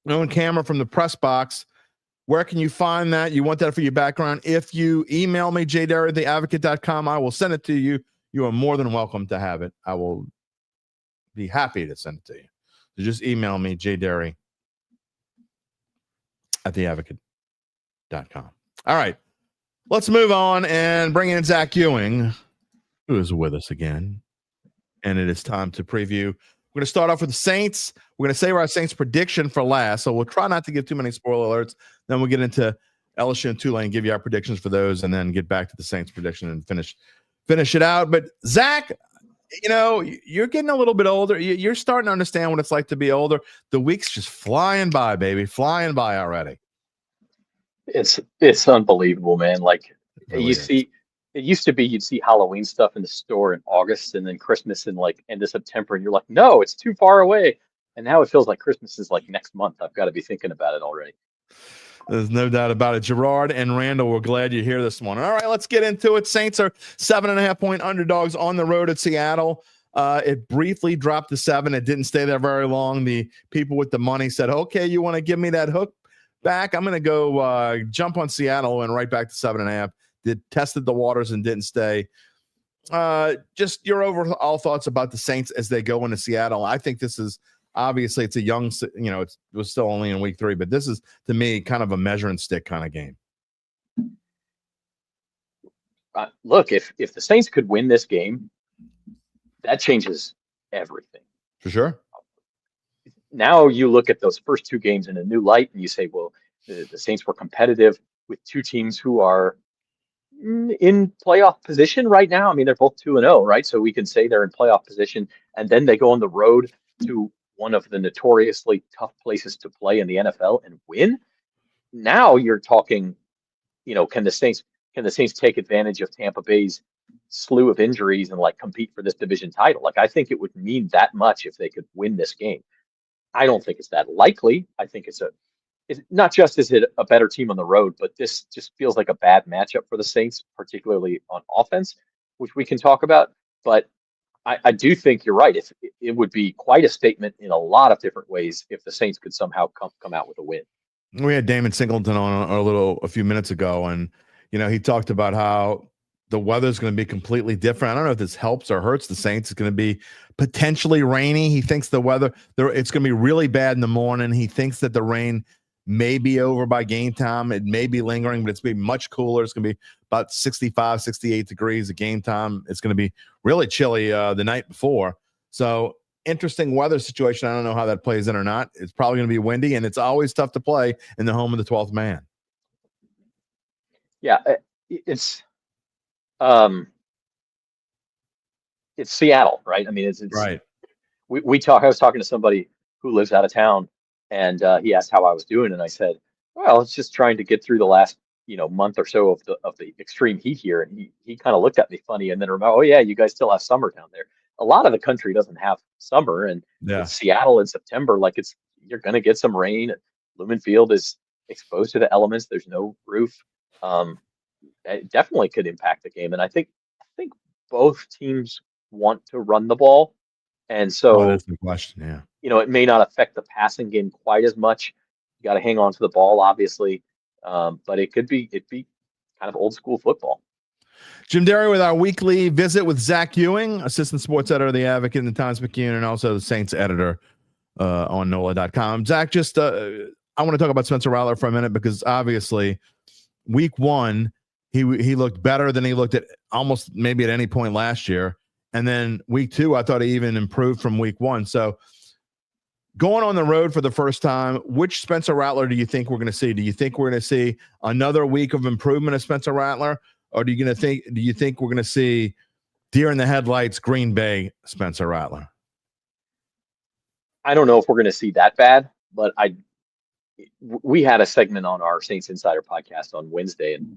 own camera from the press box. Where can you find that? You want that for your background? If you email me, jderry@theadvocate.com, I will send it to you. You are more than welcome to have it. I will be happy to send it to you. So just email me, jderry@theadvocate.com. All right. Let's move on and bring in Zach Ewing, who is with us again. And it is time to preview. We're going to start off with the Saints. We're going to save our Saints prediction for last. So we'll try not to give too many spoiler alerts. Then we'll get into LSU and Tulane, give you our predictions for those, and then get back to the Saints prediction and finish it out. But Zach, you're getting a little bit older. You're starting to understand what it's like to be older. The week's just flying by, baby. Flying by already. It's unbelievable, man. Like Really you see, it used to be you'd see Halloween stuff in the store in August and then Christmas in like end of September, and you're like, no, it's too far away. And now it feels like Christmas is like next month. I've got to be thinking about it already. There's no doubt about it. Gerard and Randall, we're glad you're here this morning. All right, let's get into it. Saints are 7.5-point underdogs on the road at Seattle. It briefly dropped to 7. It didn't stay there very long. The people with the money said, okay, you want to give me that hook back? I'm going to go jump on Seattle and right back to 7.5. Tested the waters and didn't stay. Just your overall thoughts about the Saints as they go into Seattle. I think this is obviously it's a young, it was still only in week 3, but this is to me kind of a measuring stick kind of game. Look, if the Saints could win this game, that changes everything. For sure. Now you look at those first 2 games in a new light and you say, well, the Saints were competitive with 2 teams who are in playoff position right now. I mean, they're both 2-0, right? So we can say they're in playoff position, and then they go on the road to one of the notoriously tough places to play in the NFL and win. Now you're talking, can the Saints take advantage of Tampa Bay's slew of injuries and like compete for this division title? Like, I think it would mean that much if they could win this game. I don't think it's that likely. I think it's a it's not just is it a better team on the road, but this just feels like a bad matchup for the Saints, particularly on offense, which we can talk about. But I do think you're right. If it would be quite a statement in a lot of different ways if the Saints could somehow come out with a win. We had Damon Singleton on a few minutes ago, and he talked about how the weather's going to be completely different. I don't know if this helps or hurts the Saints. It's going to be potentially rainy. He thinks the weather it's going to be really bad in the morning. He thinks that the rain may be over by game time. It may be lingering, but it's going to be much cooler. It's going to be about 65, 68 degrees at game time. It's going to be really chilly the night before. So interesting weather situation. I don't know how that plays in or not. It's probably going to be windy, and it's always tough to play in the home of the 12th man. Yeah, it's Seattle, right? I mean, it's right. I was talking to somebody who lives out of town, and he asked how I was doing, and I said, well, it's just trying to get through the last month or so of the extreme heat here. And he kind of looked at me funny, and then remember, oh yeah, you guys still have summer down there. A lot of the country doesn't have summer, and it's Seattle in September, like you're going to get some rain. Lumen Field is exposed to the elements. There's no roof. It definitely could impact the game, and I think both teams want to run the ball, and so that's the question. Yeah, it may not affect the passing game quite as much. You got to hang on to the ball, obviously, but it'd be kind of old school football. Jim Derry with our weekly visit with Zach Ewing, assistant sports editor of The Advocate and the Times-Picayune, and also the Saints editor on NOLA.com. Zach, just I want to talk about Spencer Rattler for a minute, because obviously week one, he looked better than he looked at almost maybe at any point last year. And then week two, I thought he even improved from week one. So going on the road for the first time, which Spencer Rattler do you think we're going to see? Do you think we're going to see another week of improvement of Spencer Rattler? Or do you think we're going to see deer in the headlights, Green Bay Spencer Rattler? I don't know if we're going to see that bad, but we had a segment on our Saints Insider podcast on Wednesday, and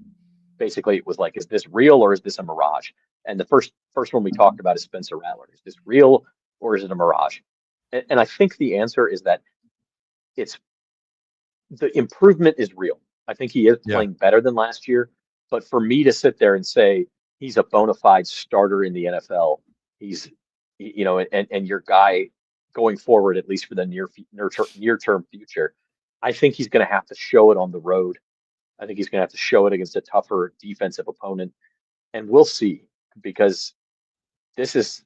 basically it was like, is this real or is this a mirage? And the first one we talked about is Spencer Rattler. Is this real or is it a mirage? And I think the answer is that the improvement is real. I think he is playing better than last year. But for me to sit there and say he's a bona fide starter in the NFL, he's, and your guy going forward, at least for the near-term future, I think he's going to have to show it on the road. I think he's going to have to show it against a tougher defensive opponent. And we'll see, because this is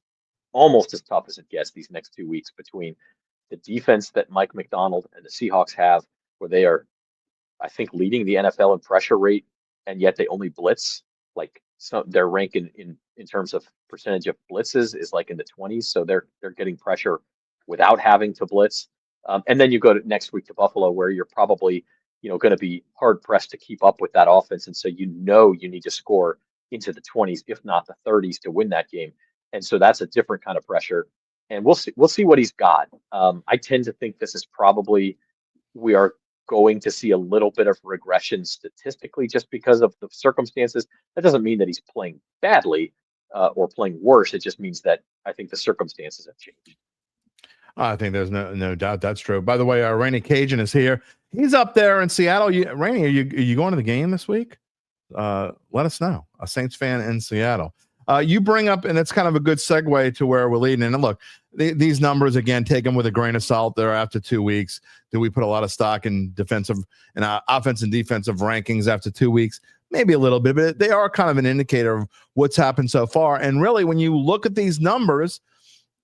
almost as tough as it gets these next 2 weeks between the defense that Mike McDonald and the Seahawks have, where they are, I think, leading the NFL in pressure rate, and yet they only blitz. Like, so their rank in terms of percentage of blitzes is like in the 20s. So they're getting pressure without having to blitz. And then you go to next week to Buffalo, where you're probably, going to be hard pressed to keep up with that offense. And so, you need to score into the 20s, if not the 30s, to win that game. And so that's a different kind of pressure. And we'll see what he's got. I tend to think this is probably, we are going to see a little bit of regression statistically just because of the circumstances. That doesn't mean that he's playing badly or playing worse. It just means that I think the circumstances have changed. I think there's no doubt that's true. By the way, Rainey Cajun is here. He's up there in Seattle. Rainey, are you going to the game this week? Let us know. A Saints fan in Seattle. You bring up, and it's kind of a good segue to where we're leading. And look, these numbers, again, take them with a grain of salt. They're after 2 weeks. Do we put a lot of stock in defensive and offense and defensive rankings after 2 weeks? Maybe a little bit, but they are kind of an indicator of what's happened so far. And really, when you look at these numbers,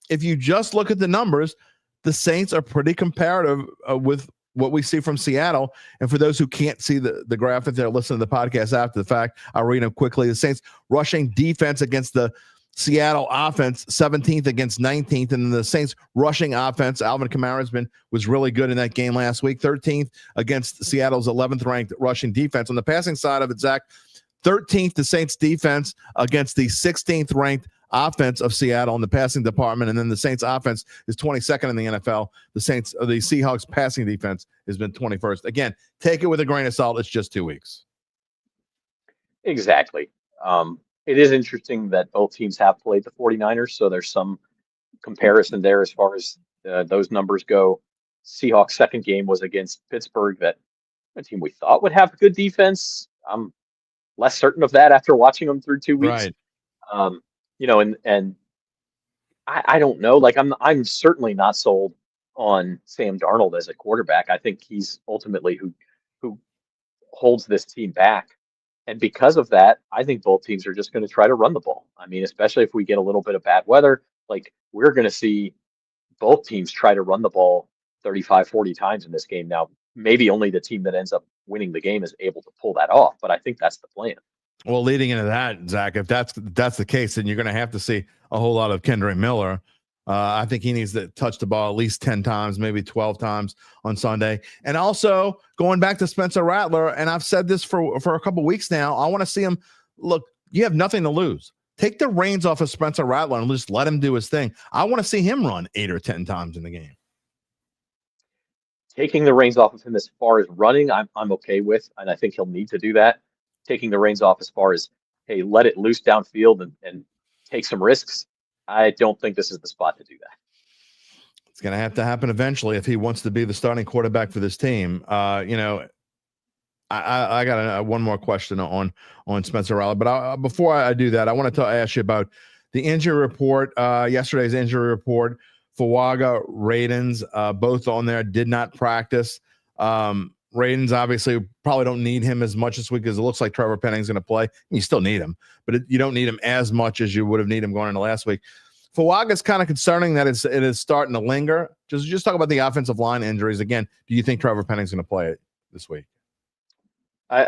if you just look at the numbers, the Saints are pretty comparative with what we see from Seattle. And for those who can't see the graphic, they're listening to the podcast after the fact, I'll read them quickly. The Saints rushing defense against the Seattle offense, 17th against 19th. And the Saints rushing offense, Alvin Kamara was really good in that game last week, 13th against Seattle's 11th ranked rushing defense. On the passing side of it, Zach, 13th, the Saints defense against the 16th ranked offense of Seattle in the passing department. And then the Saints offense is 22nd in the NFL. The Seahawks passing defense has been 21st. Again, take it with a grain of salt. It's just 2 weeks. Exactly. It is interesting that both teams have played the 49ers. So there's some comparison there as far as those numbers go. Seahawks' second game was against Pittsburgh, that a team we thought would have good defense. I'm less certain of that after watching them through 2 weeks. Right. And I don't know. Like I'm certainly not sold on Sam Darnold as a quarterback. I think he's ultimately who holds this team back. And because of that, I think both teams are just going to try to run the ball. I mean, especially if we get a little bit of bad weather, like we're going to see both teams try to run the ball 35, 40 times in this game. Now, maybe only the team that ends up winning the game is able to pull that off, but I think that's the plan. Well, leading into that, Zach, if that's the case, then you're going to have to see a whole lot of Kendre Miller. I think he needs to touch the ball at least 10 times, maybe 12 times on Sunday. And also going back to Spencer Rattler, and I've said this for a couple weeks now, I want to see him. Look, you have nothing to lose. Take the reins off of Spencer Rattler and just let him do his thing. I want to see him run 8 or 10 times in the game. Taking the reins off of him as far as running, I'm okay with, and I think he'll need to do that. Taking the reins off as far as, hey, let it loose downfield and take some risks, I don't think this is the spot to do that. It's going to have to happen eventually if he wants to be the starting quarterback for this team. I got one more question on Spencer Rattler, but before I do that, I want to ask you about the injury report, yesterday's injury report. Fuaga, Radens, both on there, did not practice. Radens obviously probably don't need him as much this week because it looks like Trevor Penning's going to play. You still need him, but you don't need him as much as you would have needed him going into last week. Fuaga is kind of concerning that it is starting to linger. Just talk about the offensive line injuries again. Do you think Trevor Penning's going to play it this week?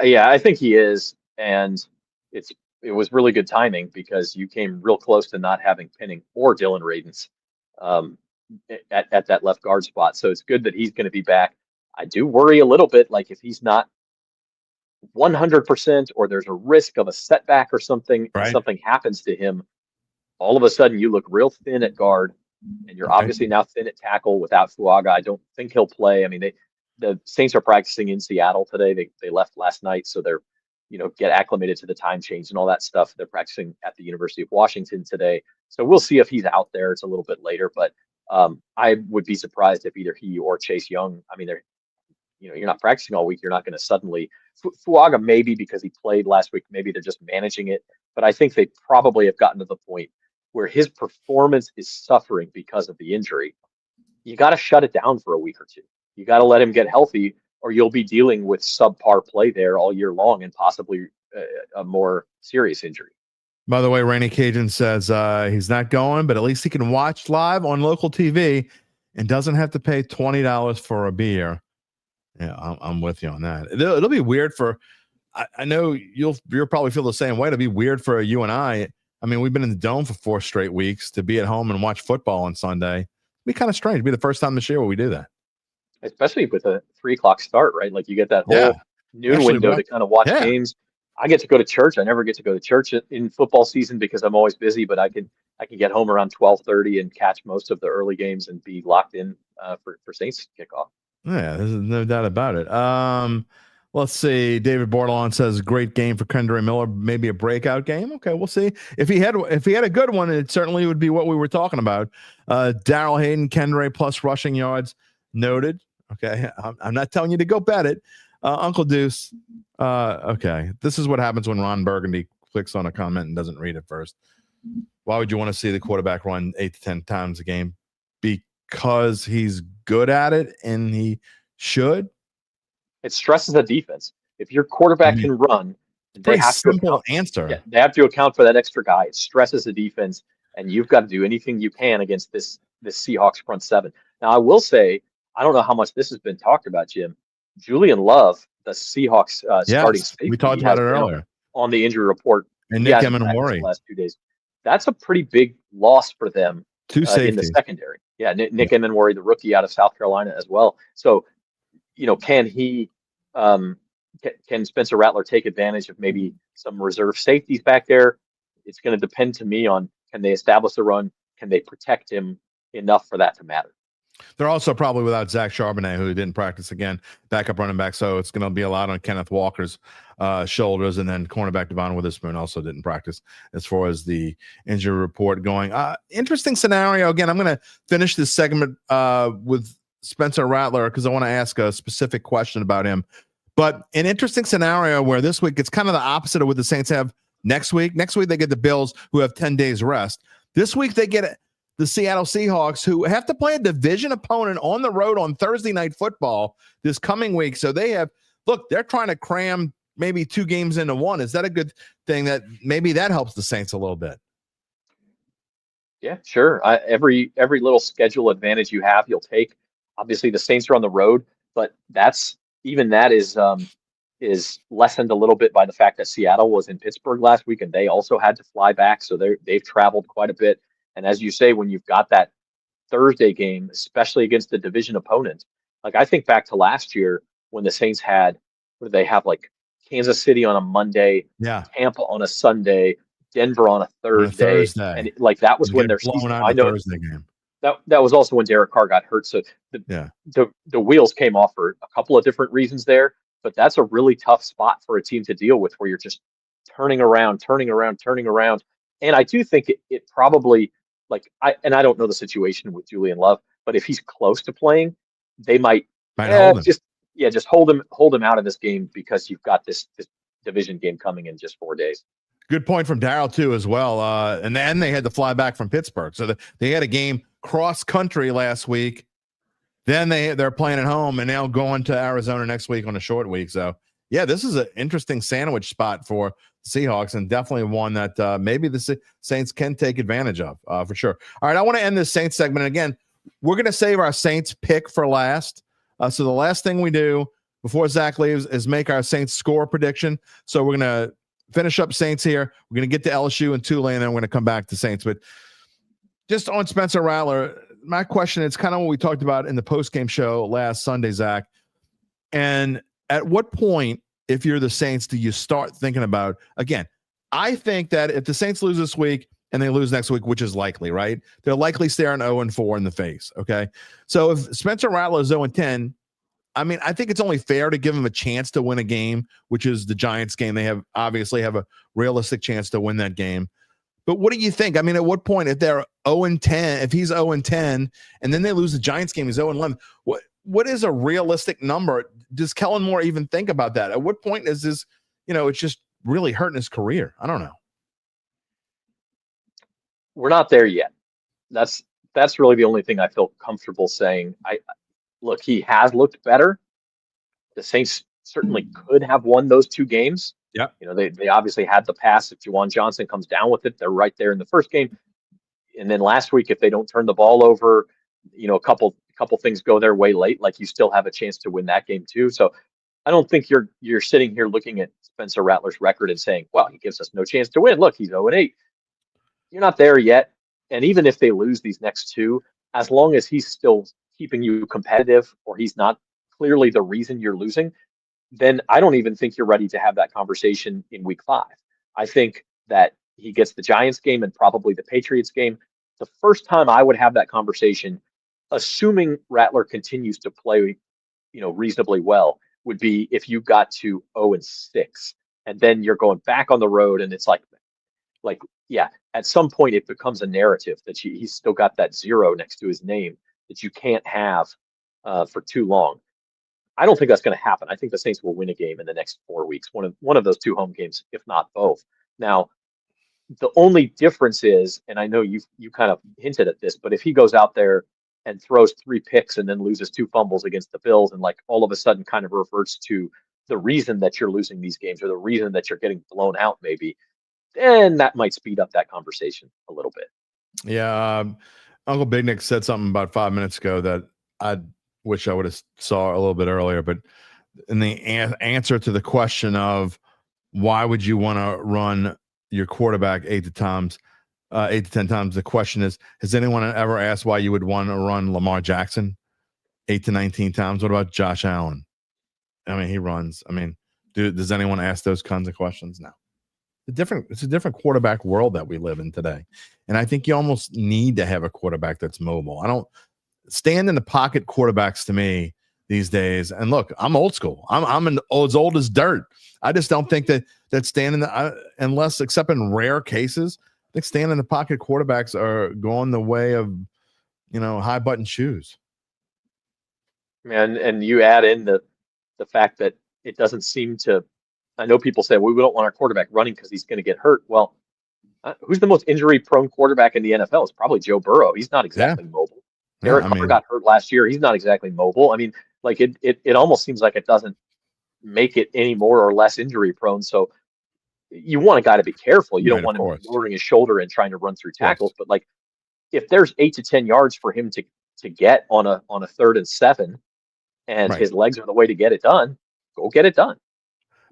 Yeah, I think he is, and it was really good timing because you came real close to not having Penning or Dylan Radens at that left guard spot. So it's good that he's going to be back. I do worry a little bit, like if he's not 100% or there's a risk of a setback or something, right, and something happens to him, all of a sudden you look real thin at guard, and you're obviously now thin at tackle without Fuaga. I don't think he'll play. I mean, the Saints are practicing in Seattle today. They left last night, so they're get acclimated to the time change and all that stuff. They're practicing at the University of Washington today, so we'll see if he's out there. It's a little bit later, but I would be surprised if either he or Chase Young. I mean, they're you're not practicing all week. You're not going to suddenly Fuaga maybe because he played last week. Maybe they're just managing it, but I think they probably have gotten to the point where his performance is suffering because of the injury. You got to shut it down for a week or two. You got to let him get healthy, or you'll be dealing with subpar play there all year long and possibly a more serious injury. By the way, Rainy Cajun says he's not going, but at least he can watch live on local TV and doesn't have to pay $20 for a beer. Yeah, I'm with you on that. It'll be weird for. I know you'll probably feel the same way. It'll be weird for you and I. I mean, we've been in the dome for 4 straight weeks to be at home and watch football on Sunday. It'd be kind of strange. It'd be the first time this year where we do that. Especially with a 3:00 start, right? Like you get that whole noon window to kind of watch games. I get to go to church. I never get to go to church in football season because I'm always busy, but I can get home around 12:30 and catch most of the early games and be locked in for Saints kickoff. Yeah, there's no doubt about it. Let's see. David Bordelon says great game for Kendre Miller, maybe a breakout game. Okay, we'll see. If he had a good one, it certainly would be what we were talking about. Darrell Hayden, Kendre plus rushing yards, noted. Okay, I'm not telling you to go bet it. Uncle Deuce. Okay, this is what happens when Ron Burgundy clicks on a comment and doesn't read it first. Why would you want to see the quarterback run 8 to 10 times a game? Because he's good at it and he should. It stresses the defense. If your quarterback can run, they have to answer. Yeah, they have to account for that extra guy. It stresses the defense, and you've got to do anything you can against this Seahawks front seven. Now, I will say, I don't know how much this has been talked about, Jim. Julian Love, the Seahawks starting safety, we talked about it earlier on the injury report. And Nick Emenwari the last 2 days. That's a pretty big loss for them. 2 safeties in the secondary. Yeah, Nick Emenwari, the rookie out of South Carolina as well. So, can he, can Spencer Rattler take advantage of maybe some reserve safeties back there? It's going to depend to me on, can they establish the run? Can they protect him enough for that to matter? They're also probably without Zach Charbonnet, who didn't practice again, backup running back. So it's going to be a lot on Kenneth Walker's shoulders. And then cornerback Devon Witherspoon also didn't practice as far as the injury report going. Interesting scenario. Again, I'm going to finish this segment with Spencer Rattler because I want to ask a specific question about him. But an interesting scenario where this week it's kind of the opposite of what the Saints have next week. Next week they get the Bills, who have 10 days rest. This week they get the Seattle Seahawks, who have to play a division opponent on the road on Thursday Night Football this coming week. So they're trying to cram maybe 2 games into one. Is that a good thing that maybe that helps the Saints a little bit? Yeah, sure. Every little schedule advantage you have, you'll take. Obviously, the Saints are on the road, but that is lessened a little bit by the fact that Seattle was in Pittsburgh last week and they also had to fly back, so they've traveled quite a bit. And as you say, when you've got that Thursday game, especially against the division opponent, like I think back to last year when the Saints had, what did they have, like Kansas City on a Monday, Tampa on a Sunday, Denver on a Thursday. And like that was when their season. I know Thursday game. That was also when Derek Carr got hurt. So the wheels came off for a couple of different reasons there. But that's a really tough spot for a team to deal with, where you're just turning around. And I do think it probably, like, I don't know the situation with Julian Love, but if he's close to playing, they might hold him. Just hold him out of this game, because you've got this division game coming in just 4 days. Good point from Daryl too, as well. And then they had to fly back from Pittsburgh, so they had a game cross country last week. Then they're playing at home, and now going to Arizona next week on a short week. So yeah, this is an interesting sandwich spot for the Seahawks, and definitely one that maybe the Saints can take advantage of for sure. All right, I want to end this Saints segment. And again, we're going to save our Saints pick for last. So the last thing we do before Zach leaves is make our Saints score prediction. So we're going to finish up Saints here. We're going to get to LSU and Tulane, and then we're going to come back to Saints. But just on Spencer Rattler, my question is kind of what we talked about in the post-game show last Sunday, Zach. And at what point, if you're the Saints, do you start thinking about, again, I think that if the Saints lose this week and they lose next week, which is likely, right? They're likely staring 0-4 in the face, okay? So if Spencer Rattler is 0-10, I mean, I think it's only fair to give him a chance to win a game, which is the Giants game. They obviously have a realistic chance to win that game. But what do you think? I mean, at what point, if they're 0-10, if he's 0-10, and then they lose the Giants game, he's 0-11, what is a realistic number? Does Kellen Moore even think about that? At what point is this, it's just really hurting his career? I don't know. We're not there yet. That's really the only thing I feel comfortable saying. Look, he has looked better. The Saints certainly could have won those 2 games. Yeah. They obviously had the pass. If Juwan Johnson comes down with it, they're right there in the first game. And then last week, if they don't turn the ball over, a couple things go their way late, like you still have a chance to win that game too. So I don't think you're sitting here looking at Spencer Rattler's record and saying, well, he gives us no chance to win. Look, he's 0-8. You're not there yet. And even if they lose these next 2, as long as he's still keeping you competitive, or he's not clearly the reason you're losing, then I don't even think you're ready to have that conversation in week 5. I think that he gets the Giants game and probably the Patriots game. The first time I would have that conversation, assuming Rattler continues to play, reasonably well, would be if you got to 0-6, and then you're going back on the road, and it's like, yeah, at some point it becomes a narrative that he's still got that 0 next to his name that you can't have for too long. I don't think that's going to happen. I think the Saints will win a game in the next 4 weeks, one of those 2 home games, if not both. Now, the only difference is, and I know you kind of hinted at this, but if he goes out there and throws 3 picks and then loses 2 fumbles against the Bills, and like all of a sudden kind of reverts to the reason that you're losing these games, or the reason that you're getting blown out, maybe, then that might speed up that conversation a little bit. Yeah. Uncle Big Nick said something about 5 minutes ago that I wish I would have saw a little bit earlier, but in the answer to the question of why would you want to run your quarterback 8 to 10 times, the question is, has anyone ever asked why you would want to run Lamar Jackson 8 to 19 times? What about Josh Allen? I mean, he runs. I mean, does anyone ask those kinds of questions? No. It's a different quarterback world that we live in today. And I think you almost need to have a quarterback that's mobile. I don't stand in the pocket quarterbacks to me these days. And look, I'm old school. I'm as old as dirt. I just don't think that standing unless except in rare cases, I think standing in the pocket quarterbacks are going the way of, high button shoes. And you add in the fact that it doesn't seem to. I know people say, well, we don't want our quarterback running because he's going to get hurt. Well, who's the most injury-prone quarterback in the NFL? It's probably Joe Burrow. He's not Yeah. exactly mobile. Yeah. Derek Carr got hurt last year. He's not exactly mobile. I mean, like it almost seems like it doesn't make it any more or less injury-prone. So you want a guy to be careful. You don't want him lowering his shoulder and trying to run through tackles. But like, if there's 8 to 10 yards for him to get on a 3rd and 7, and his legs are the way to get it done, go get it done.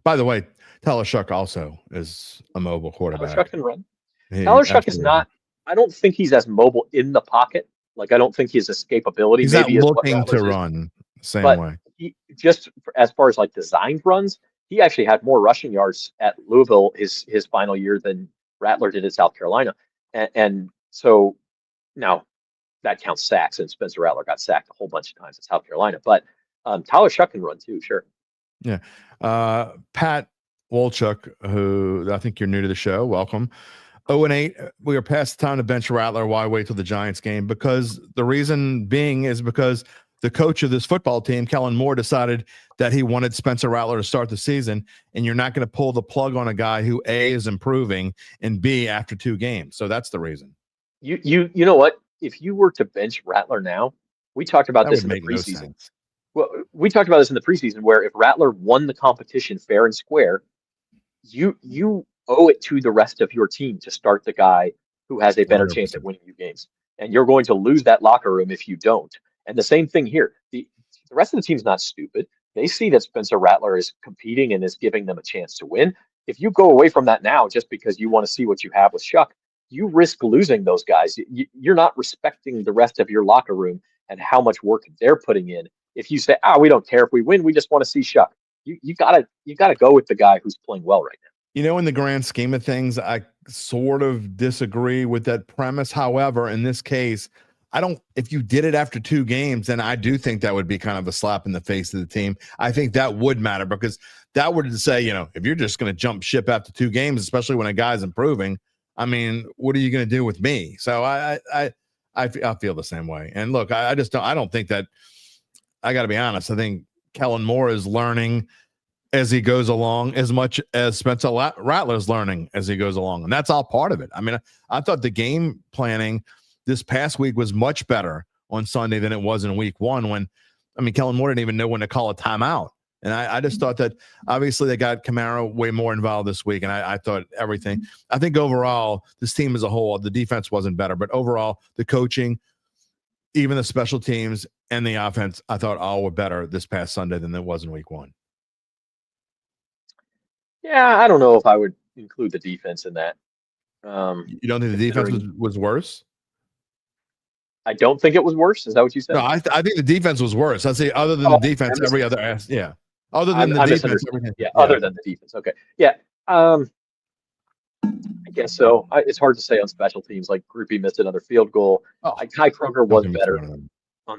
By the way, Tyler Shuck also is a mobile quarterback. Tyler Shuck can run. Tyler Shuck is not. I don't think he's as mobile in the pocket. Like, I don't think his escapability. He's maybe not looking to run the same way. He, just as far as like designed runs, he actually had more rushing yards at Louisville his final year than Rattler did at South Carolina, and so now that counts sacks, and Spencer Rattler got sacked a whole bunch of times at South Carolina. But Tyler Shuck can run too, sure. Yeah. Pat Wolchuk, who I think you're new to the show, welcome. 0-8, we are past the time to bench Rattler. Why wait till the Giants game? Because the reason being is because the coach of this football team, Kellen Moore, decided that he wanted Spencer Rattler to start the season, and you're not going to pull the plug on a guy who A, is improving, and B, after 2 games. So that's the reason. You know what? If you were to bench Rattler now, we talked about this in the preseason. No, well, we talked about this in the preseason, where if Rattler won the competition fair and square, you owe it to the rest of your team to start the guy who has a better 100%. Chance at winning you games. And you're going to lose that locker room if you don't. And the same thing here. The rest of the team's not stupid. They see that Spencer Rattler is competing and is giving them a chance to win. If you go away from that now just because you want to see what you have with Shuck, you risk losing those guys. You're not respecting the rest of your locker room and how much work they're putting in. If you say, we don't care if we win, we just want to see Shuck. You gotta go with the guy who's playing well right now. You know, in the grand scheme of things, I sort of disagree with that premise. However, in this case, if you did it after 2 games, then I do think that would be kind of a slap in the face of the team. I think that would matter, because that would say, if you're just going to jump ship after 2 games, especially when a guy's improving, I mean, what are you going to do with me? So I feel the same way. And look, I don't think that, I got to be honest. I think Kellen Moore is learning as he goes along as much as Spencer Rattler is learning as he goes along. And that's all part of it. I mean, I thought the game planning this past week was much better on Sunday than it was in week 1 when, Kellen Moore didn't even know when to call a timeout. And I just thought that obviously they got Kamara way more involved this week. And I thought everything, I think overall, this team as a whole, the defense wasn't better, but overall the coaching, even the special teams and the offense, I thought all were better this past Sunday than it was in week 1. Yeah, I don't know if I would include the defense in that. You don't think the defense was worse? I don't think it was worse. Is that what you said? No, I think the defense was worse. I say other than the defense, every other ass. Yeah. Other than the defense, everything. Yeah, other than the defense. Okay. Yeah. I guess so. It's hard to say on special teams. Like, Groupie missed another field goal. Kai Kroger was better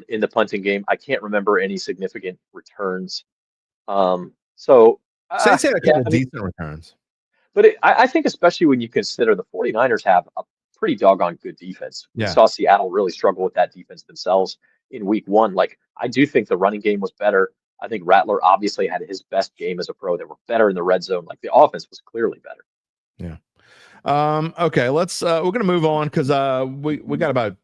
in the punting game. I can't remember any significant returns. Say a couple decent returns. But I think especially when you consider the 49ers have a pretty doggone good defense. We saw Seattle really struggle with that defense themselves in week 1. Like, I do think the running game was better. I think Rattler obviously had his best game as a pro. They were better in the red zone. Like, the offense was clearly better. Yeah. Okay, let's we're gonna move on because we got about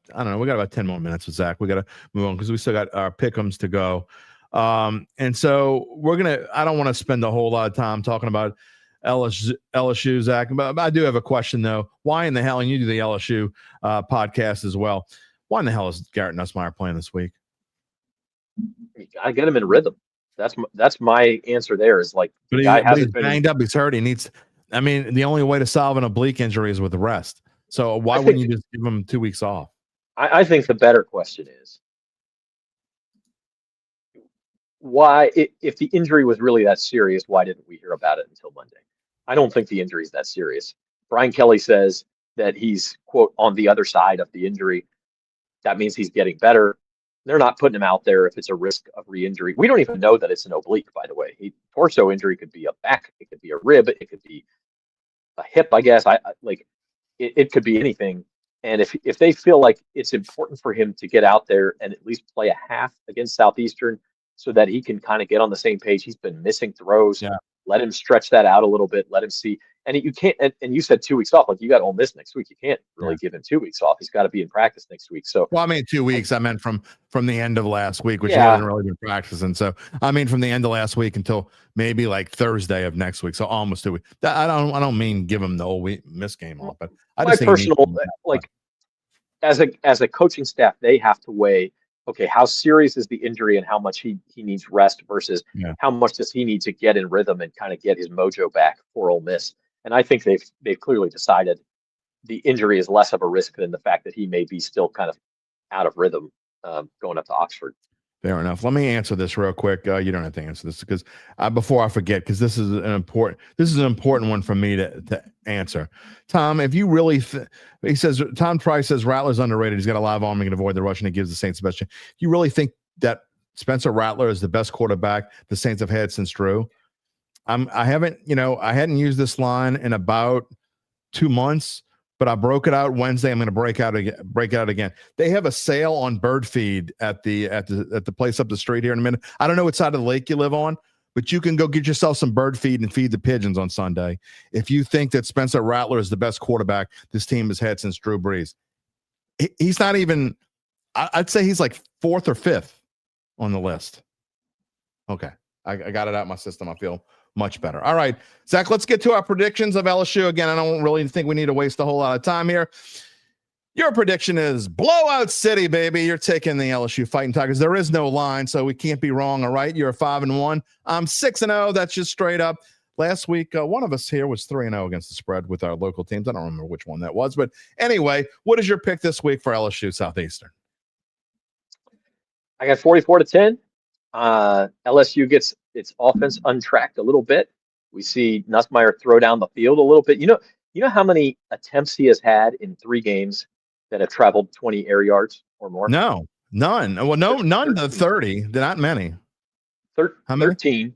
10 more minutes with Zach. We gotta move on because we still got our pick'ems to go. And so I don't want to spend a whole lot of time talking about LSU, Zach, but I do have a question though. Why in the hell, and you do the LSU podcast as well, why in the hell is Garrett Nussmeier playing this week? You gotta get him in rhythm. That's my answer there, is like, but he's banged up, he's hurt, he needs, the only way to solve an oblique injury is with the rest. So why wouldn't you just give him 2 weeks off? I think the better question is, why, if the injury was really that serious, why didn't we hear about it until Monday? I don't think the injury is that serious. Brian Kelly says that he's, quote, on the other side of the injury. That means he's getting better. They're not putting him out there if it's a risk of re-injury. We don't even know that it's an oblique, by the way. Torso injury could be a back, it could be a rib, it could be a hip, I guess. It could be anything. And if they feel like it's important for him to get out there and at least play a half against Southeastern, so that he can kind of get on the same page. He's been missing throws. Yeah. Let him stretch that out a little bit. Let him see. And you can't. And you said 2 weeks off. Like, you got Ole Miss next week. You can't really give him 2 weeks off. He's got to be in practice next week. So, well, I mean, 2 weeks. I meant from the end of last week, which he Yeah. hasn't really been practicing. So, I mean, from the end of last week until maybe like Thursday of next week. So almost 2 weeks. I don't mean give him the Ole Miss game off, but I my just think he needs personal, to- like, as a coaching staff, they have to weigh, okay, how serious is the injury and how much he needs rest versus Yeah. how much does he need to get in rhythm and kind of get his mojo back for Ole Miss. And I think they've clearly decided the injury is less of a risk than the fact that he may be still kind of out of rhythm going up to Oxford. Fair enough. Let me answer this real quick. You don't have to answer this because before I forget, because this is an important one for me to answer. Tom, if you really, he says, Tom Price says Rattler's underrated. He's got a live arm and can avoid the rush, and he gives the Saints the best chance. You really think that Spencer Rattler is the best quarterback the Saints have had since Drew? I hadn't used this line in about 2 months, but I broke it out Wednesday. I'm going to break it out again. They have a sale on bird feed at the place up the street here in a minute. I don't know what side of the lake you live on, but you can go get yourself some bird feed and feed the pigeons on Sunday. If you think that Spencer Rattler is the best quarterback this team has had since Drew Brees, he's not even. I'd say he's like 4th or 5th on the list. Okay, I got it out of my system. I feel much better. All right, Zach, let's get to our predictions of LSU. Again, I don't really think we need to waste a whole lot of time here. Your prediction is blowout city, baby. You're taking the LSU Fighting Tigers. There is no line, so we can't be wrong, all right? You're 5-1. I'm 6-0. That's just straight up. Last week, one of us here was 3-0 against the spread with our local teams. I don't remember which one that was. But anyway, what is your pick this week for LSU Southeastern? I got 44-10. LSU gets its offense untracked a little bit. We see Nussmeier throw down the field a little bit. You know how many attempts he has had in 3 games that have traveled 20 air yards or more? No, none. Well, no, none to 30. Not many. How many? 13.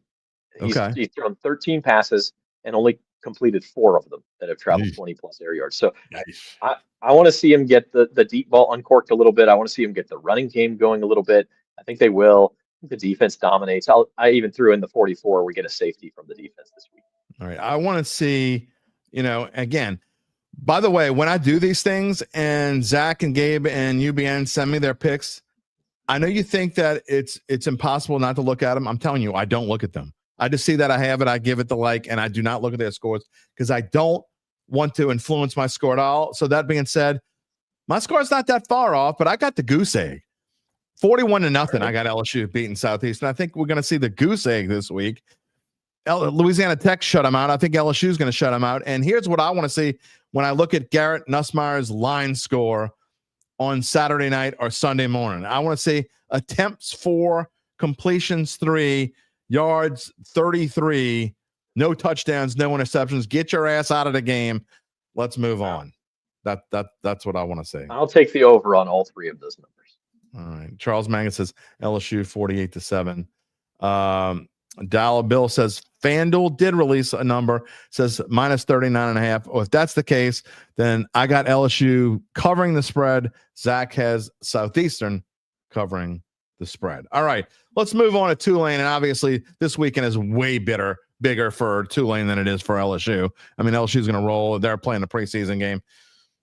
Okay. He's thrown 13 passes and only completed 4 of them that have traveled 20 plus air yards. So Nice. I want to see him get the deep ball uncorked a little bit. I want to see him get the running game going a little bit. I think they will. The defense dominates. I even threw in the 44. We get a safety from the defense this week. All right. I want to see, again, by the way, when I do these things and Zach and Gabe and UBN send me their picks, I know you think that it's impossible not to look at them. I'm telling you, I don't look at them. I just see that I have it. I give it the like, and I do not look at their scores because I don't want to influence my score at all. So that being said, my score is not that far off, but I got the goose egg. 41-0. I got LSU beating Southeastern. I think we're going to see the goose egg this week. Louisiana Tech shut them out. I think LSU is going to shut them out. And here's what I want to see when I look at Garrett Nussmeier's line score on Saturday night or Sunday morning. I want to see attempts 4, completions 3, yards 33, no touchdowns, no interceptions. Get your ass out of the game. Let's move on. That's what I want to see. I'll take the over on all 3 of those numbers. All right. Charles Mangus says LSU 48-7. Dollar Bill says FanDuel did release a number, says minus 39.5. Well, if that's the case, then I got LSU covering the spread. Zach has Southeastern covering the spread. All right. Let's move on to Tulane. And obviously, this weekend is way bigger for Tulane than it is for LSU. I mean, LSU is going to roll. They're playing a preseason game.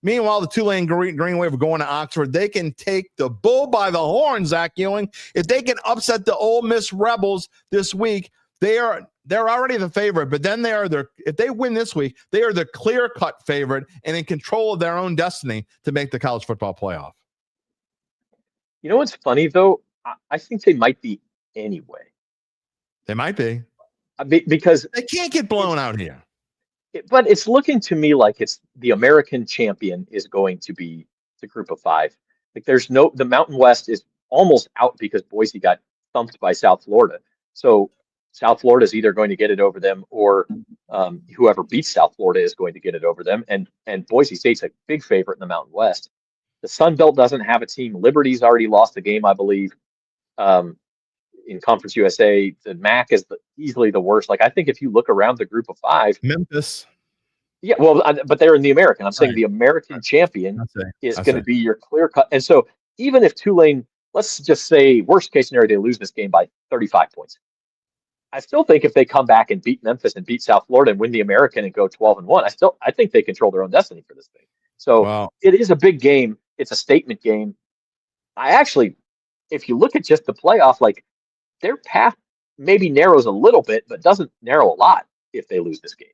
Meanwhile, the Tulane Green Wave are going to Oxford. They can take the bull by the horn, Zach Ewing. If they can upset the Ole Miss Rebels this week, they're already the favorite. But then if they win this week, they are the clear-cut favorite and in control of their own destiny to make the college football playoff. You know what's funny, though? I think they might be anyway. They might be. Because they can't get blown out here. But it's looking to me like it's the American champion is going to be the group of 5. Like the Mountain West is almost out because Boise got thumped by South Florida. So South Florida is either going to get it over them or whoever beats South Florida is going to get it over them. And Boise State's a big favorite in the Mountain West. The Sun Belt doesn't have a team. Liberty's already lost a game, I believe, in Conference USA. The MAC is easily the worst. Like, I think if you look around the group of 5, Memphis. Yeah, well, but they're in the American. I'm saying the American champion is going to be your clear cut. And so even if Tulane let's just say worst case scenario, they lose this game by 35 points. I still think if they come back and beat Memphis and beat South Florida and win the American and go 12-1, I think they control their own destiny for this thing. So Well, it is a big game. It's a statement game. I actually, if you look at just the playoff, like their path maybe narrows a little bit, but doesn't narrow a lot if they lose this game.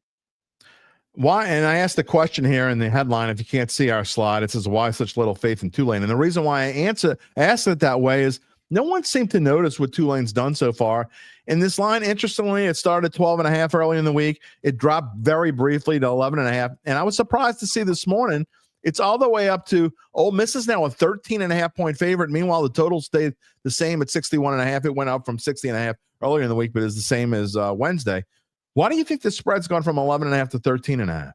why? And I asked the question here in the headline. If you can't see our slide, it says, "Why such little faith in Tulane?" And the reason why I asked it that way is no one seemed to notice what Tulane's done so far. And this line, interestingly, it started 12.5 early in the week. It dropped very briefly to 11.5. And I was surprised to see this morning it's all the way up to Ole Miss is now a 13.5 point favorite. Meanwhile, the total stayed the same at 61.5. It went up from 60.5 earlier in the week, but is the same as Wednesday. Why do you think the spread's gone from 11.5 to 13.5?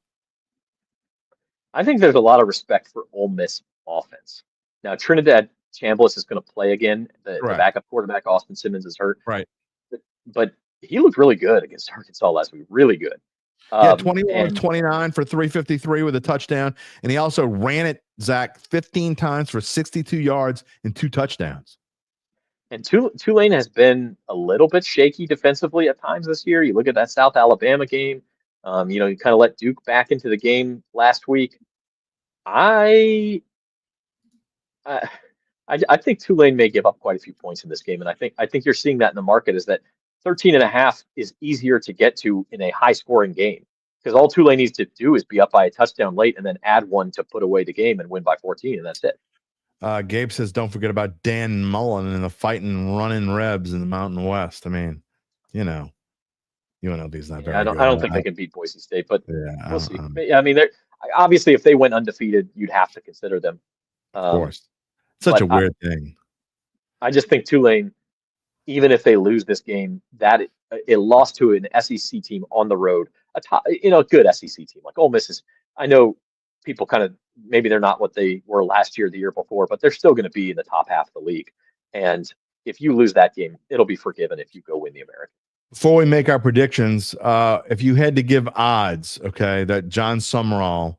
I think there's a lot of respect for Ole Miss offense. Now, Trinidad Chambliss is going to play again. The backup quarterback, Austin Simmons, is hurt. Right. But he looked really good against Arkansas last week. Really good. Yeah, 21-29 for 353 with a touchdown. And he also ran it, Zach, 15 times for 62 yards and 2 touchdowns. And Tulane has been a little bit shaky defensively at times this year. You look at that South Alabama game. You kind of let Duke back into the game last week. I think Tulane may give up quite a few points in this game, and I think you're seeing that in the market is that 13.5 is easier to get to in a high-scoring game because all Tulane needs to do is be up by a touchdown late and then add one to put away the game and win by 14, and that's it. Gabe says, don't forget about Dan Mullen and the fighting running Rebs in the Mountain West. I mean, UNLV's not very I good. don't think they can beat Boise State, but yeah, we'll see. I mean, obviously, if they went undefeated, you'd have to consider them. Of course. Such a weird thing. I just think Tulane, even if they lose this game, that it lost to an SEC team on the road, a good SEC team like Ole Miss is. I know people kind of maybe they're not what they were last year, the year before, but they're still going to be in the top half of the league. And if you lose that game, it'll be forgiven if you go win the American. Before we make our predictions, if you had to give odds, okay, that John Sumrall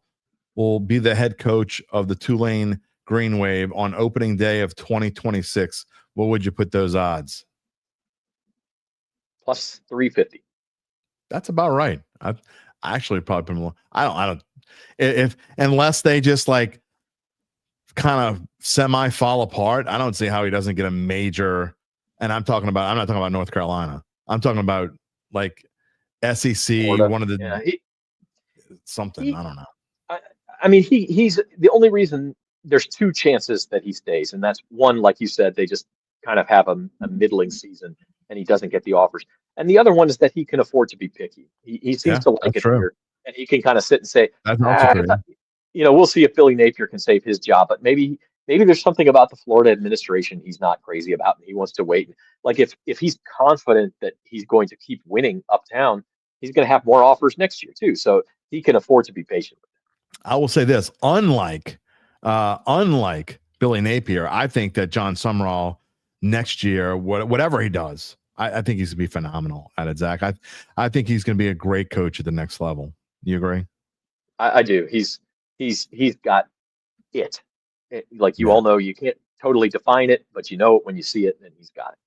will be the head coach of the Tulane Green Wave on opening day of 2026, what would you put those odds? Plus 350. That's about right. I actually probably put more. I don't. If unless they just like kind of semi fall apart, I don't see how he doesn't get a major. And I'm not talking about North Carolina. I'm talking about like SEC, Florida. One of the something. I don't know. I mean, he's the only reason. There's 2 chances that he stays, and that's one, like you said, they just kind of have a middling season, and he doesn't get the offers. And the other one is that he can afford to be picky. He seems to like it here, and he can kind of sit and say, we'll see if Billy Napier can save his job, but maybe there's something about the Florida administration he's not crazy about, and he wants to wait. Like if he's confident that he's going to keep winning uptown, he's going to have more offers next year too. So he can afford to be patient with it. I will say this, unlike Billy Napier, I think that John Sumrall next year, whatever he does, I think he's going to be phenomenal at it, Zach. I think he's going to be a great coach at the next level. You agree? I do. He's got it. Like you all know, you can't totally define it, but you know it when you see it, and he's got it.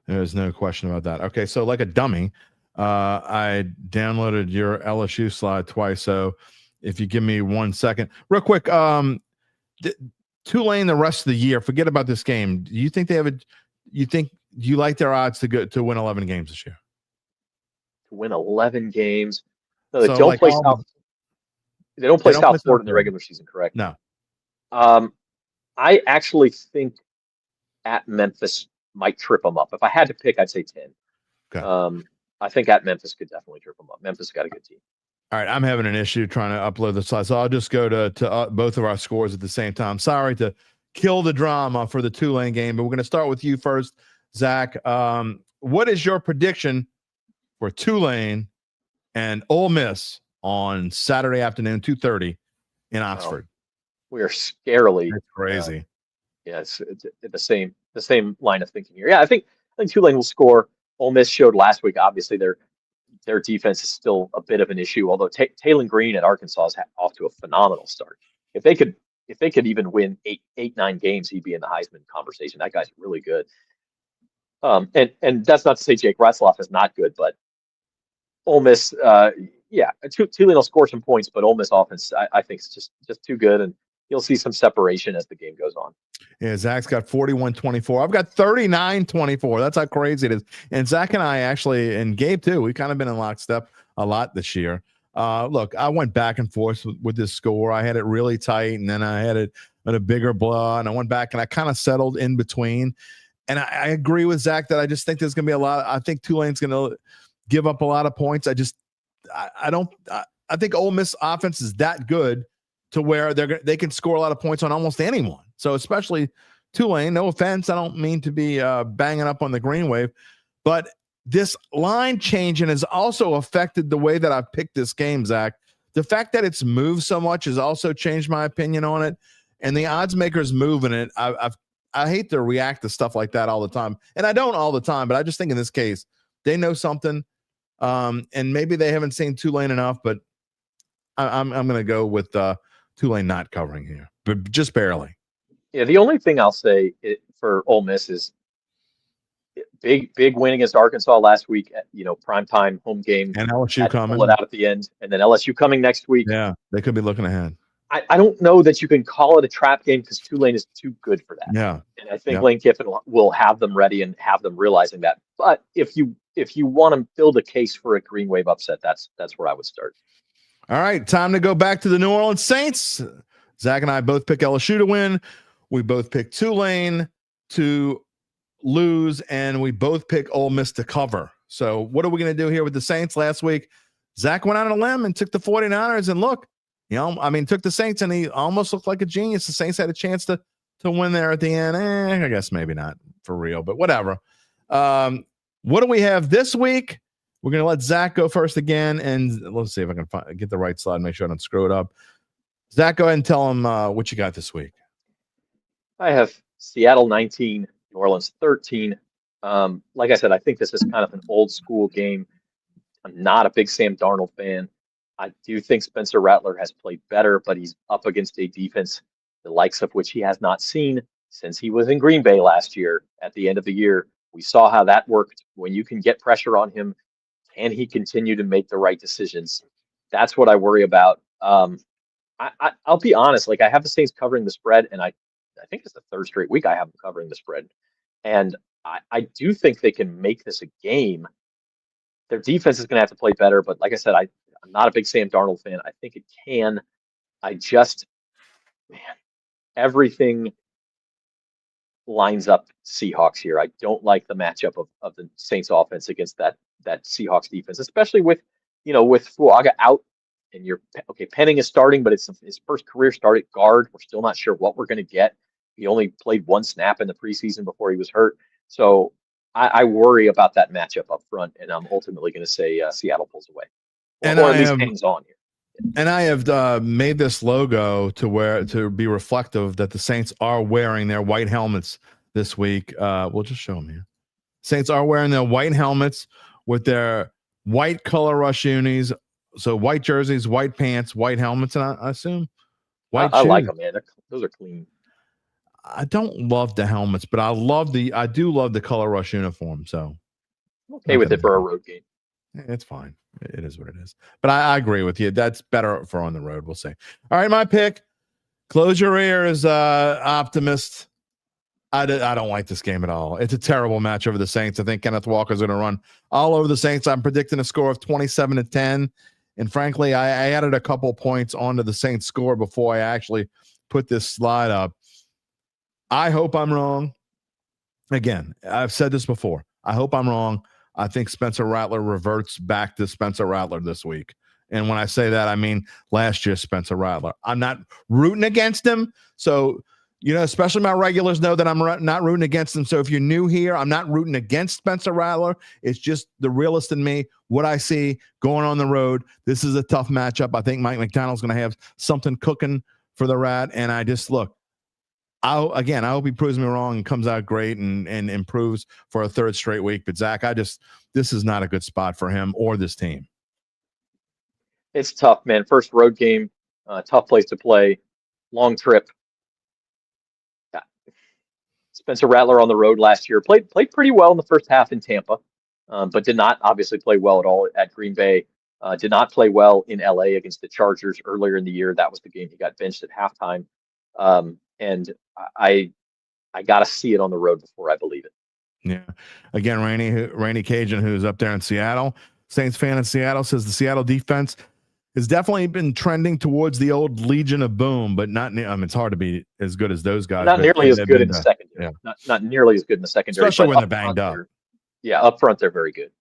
There's no question about that. Okay, so like a dummy, I downloaded your LSU slide twice, so if you give me 1 second. Real quick, Tulane the rest of the year, forget about this game. Do you think do you like their odds to win 11 games this year? To win 11 games? No, they don't play South. They don't play South Florida in the regular season, correct? No. I actually think at Memphis might trip them up. If I had to pick, I'd say 10. Okay. I think at Memphis could definitely trip them up. Memphis got a good team. All right, I'm having an issue trying to upload the slide, so I'll just go to both of our scores at the same time. Sorry to kill the drama for the Tulane game, but we're going to start with you first, Zach. What is your prediction for Tulane and Ole Miss on Saturday afternoon, 2:30 in Oxford? We are scarily. It's crazy. It's the same line of thinking here. Yeah, I think Tulane will score. Ole Miss showed last week. Obviously, their defense is still a bit of an issue. Although Taylor Green at Arkansas is off to a phenomenal start. If they could if they could even win 9 games, he'd be in the Heisman conversation. That guy's really good. And that's not to say Jake Retzloff is not good, but Ole Miss, Tulane will score some points, but Ole Miss offense, I think, is just too good, and you'll see some separation as the game goes on. Yeah, Zach's got 41-24. I've got 39-24. That's how crazy it is. And Zach and I actually, and Gabe too, we've kind of been in lockstep a lot this year. Look, I went back and forth with this score. I had it really tight, and then I had it at a bigger blow, and I went back and I kind of settled in between. And I agree with Zach that I just think there's going to be a lot. I think Tulane's going to give up a lot of points. I think Ole Miss offense is that good to where they can score a lot of points on almost anyone. So especially Tulane, no offense, I don't mean to be banging up on the green wave, but this line changing has also affected the way that I've picked this game, Zach. The fact that it's moved so much has also changed my opinion on it. And the odds makers moving it, I hate to react to stuff like that all the time. And I don't all the time, but I just think in this case, they know something. And maybe they haven't seen Tulane enough, but I'm going to go with Tulane not covering here, but just barely. Yeah, the only thing I'll say for Ole Miss is big win against Arkansas last week. Primetime home game, and LSU coming. Pull it out at the end, and then LSU coming next week. Yeah, they could be looking ahead. I don't know that you can call it a trap game because Tulane is too good for that. Yeah, and I think Lane Kiffin will have them ready and have them realizing that. But if you want to build a case for a green wave upset, that's where I would start. All right, time to go back to the New Orleans Saints. Zach and I both pick LSU to win. We both pick Tulane to lose, and we both pick Ole Miss to cover. So what are we going to do here with the Saints? Last week, Zach went out on a limb and took the 49ers, and look, took the Saints, and he almost looked like a genius. The Saints had a chance to win there at the end. I guess maybe not for real, but whatever. What do we have this week? We're going to let Zach go first again, and let's see if I can get the right slide, make sure I don't screw it up. Zach, go ahead and tell him what you got this week. I have Seattle 19, New Orleans 13. Like I said, I think this is kind of an old school game. I'm not a big Sam Darnold fan. I do think Spencer Rattler has played better, but he's up against a defense the likes of which he has not seen since he was in Green Bay last year. At the end of the year, we saw how that worked. When you can get pressure on him, can he continue to make the right decisions? That's what I worry about. I'll be honest. I have the Saints covering the spread, and I think it's the third straight week I have them covering the spread. And I do think they can make this a game. Their defense is going to have to play better, but like I said, I'm not a big Sam Darnold fan. I think it can. Everything lines up Seahawks here. I don't like the matchup of the Saints offense against that Seahawks defense, especially with Fuaga out, and Penning is starting, but it's his first career start at guard. We're still not sure what we're going to get. He only played one snap in the preseason before he was hurt. So I worry about that matchup up front, and I'm ultimately going to say Seattle pulls away. Or at least hangs on here. And I have made this logo to be reflective that the Saints are wearing their white helmets this week. We'll just show them here. Saints are wearing their white helmets with their white color rush unis. So white jerseys, white pants, white helmets, and I assume white shoes. I like them, man. Those are clean. I don't love the helmets, but I do love the color rush uniform. So I'm okay with it for a road game. It's fine. It is what it is. But I agree with you. That's better for on the road. We'll see. All right, my pick. Close your ears, optimist. I don't like this game at all. It's a terrible match over the Saints. I think Kenneth Walker's going to run all over the Saints. I'm predicting a score of 27-10. And frankly, I added a couple points onto the Saints score before I actually put this slide up. I hope I'm wrong. Again, I've said this before. I hope I'm wrong. I think Spencer Rattler reverts back to Spencer Rattler this week. And when I say that, I mean last year's Spencer Rattler. I'm not rooting against him. So, especially my regulars know that I'm not rooting against him. So if you're new here, I'm not rooting against Spencer Rattler. It's just the realist in me, what I see going on the road. This is a tough matchup. I think Mike McDonald's going to have something cooking for the Rat. And I just look. I hope he proves me wrong and comes out great and improves for a third straight week. But Zach, this is not a good spot for him or this team. It's tough, man. First road game, tough place to play. long trip. Spencer Rattler on the road last year played pretty well in the first half in Tampa, but did not obviously play well at all at Green Bay. Did not play well in LA against the Chargers earlier in the year. That was the game he got benched at halftime. And I got to see it on the road before I believe it. Yeah. Again, Rainy Cajun, who's up there in Seattle, Saints fan in Seattle, says the Seattle defense has definitely been trending towards the old Legion of Boom, but not. It's hard to be as good as those guys. Not nearly as good in the secondary. Yeah. Not nearly as good in the secondary, especially when they're banged up. Yeah, up front they're very good.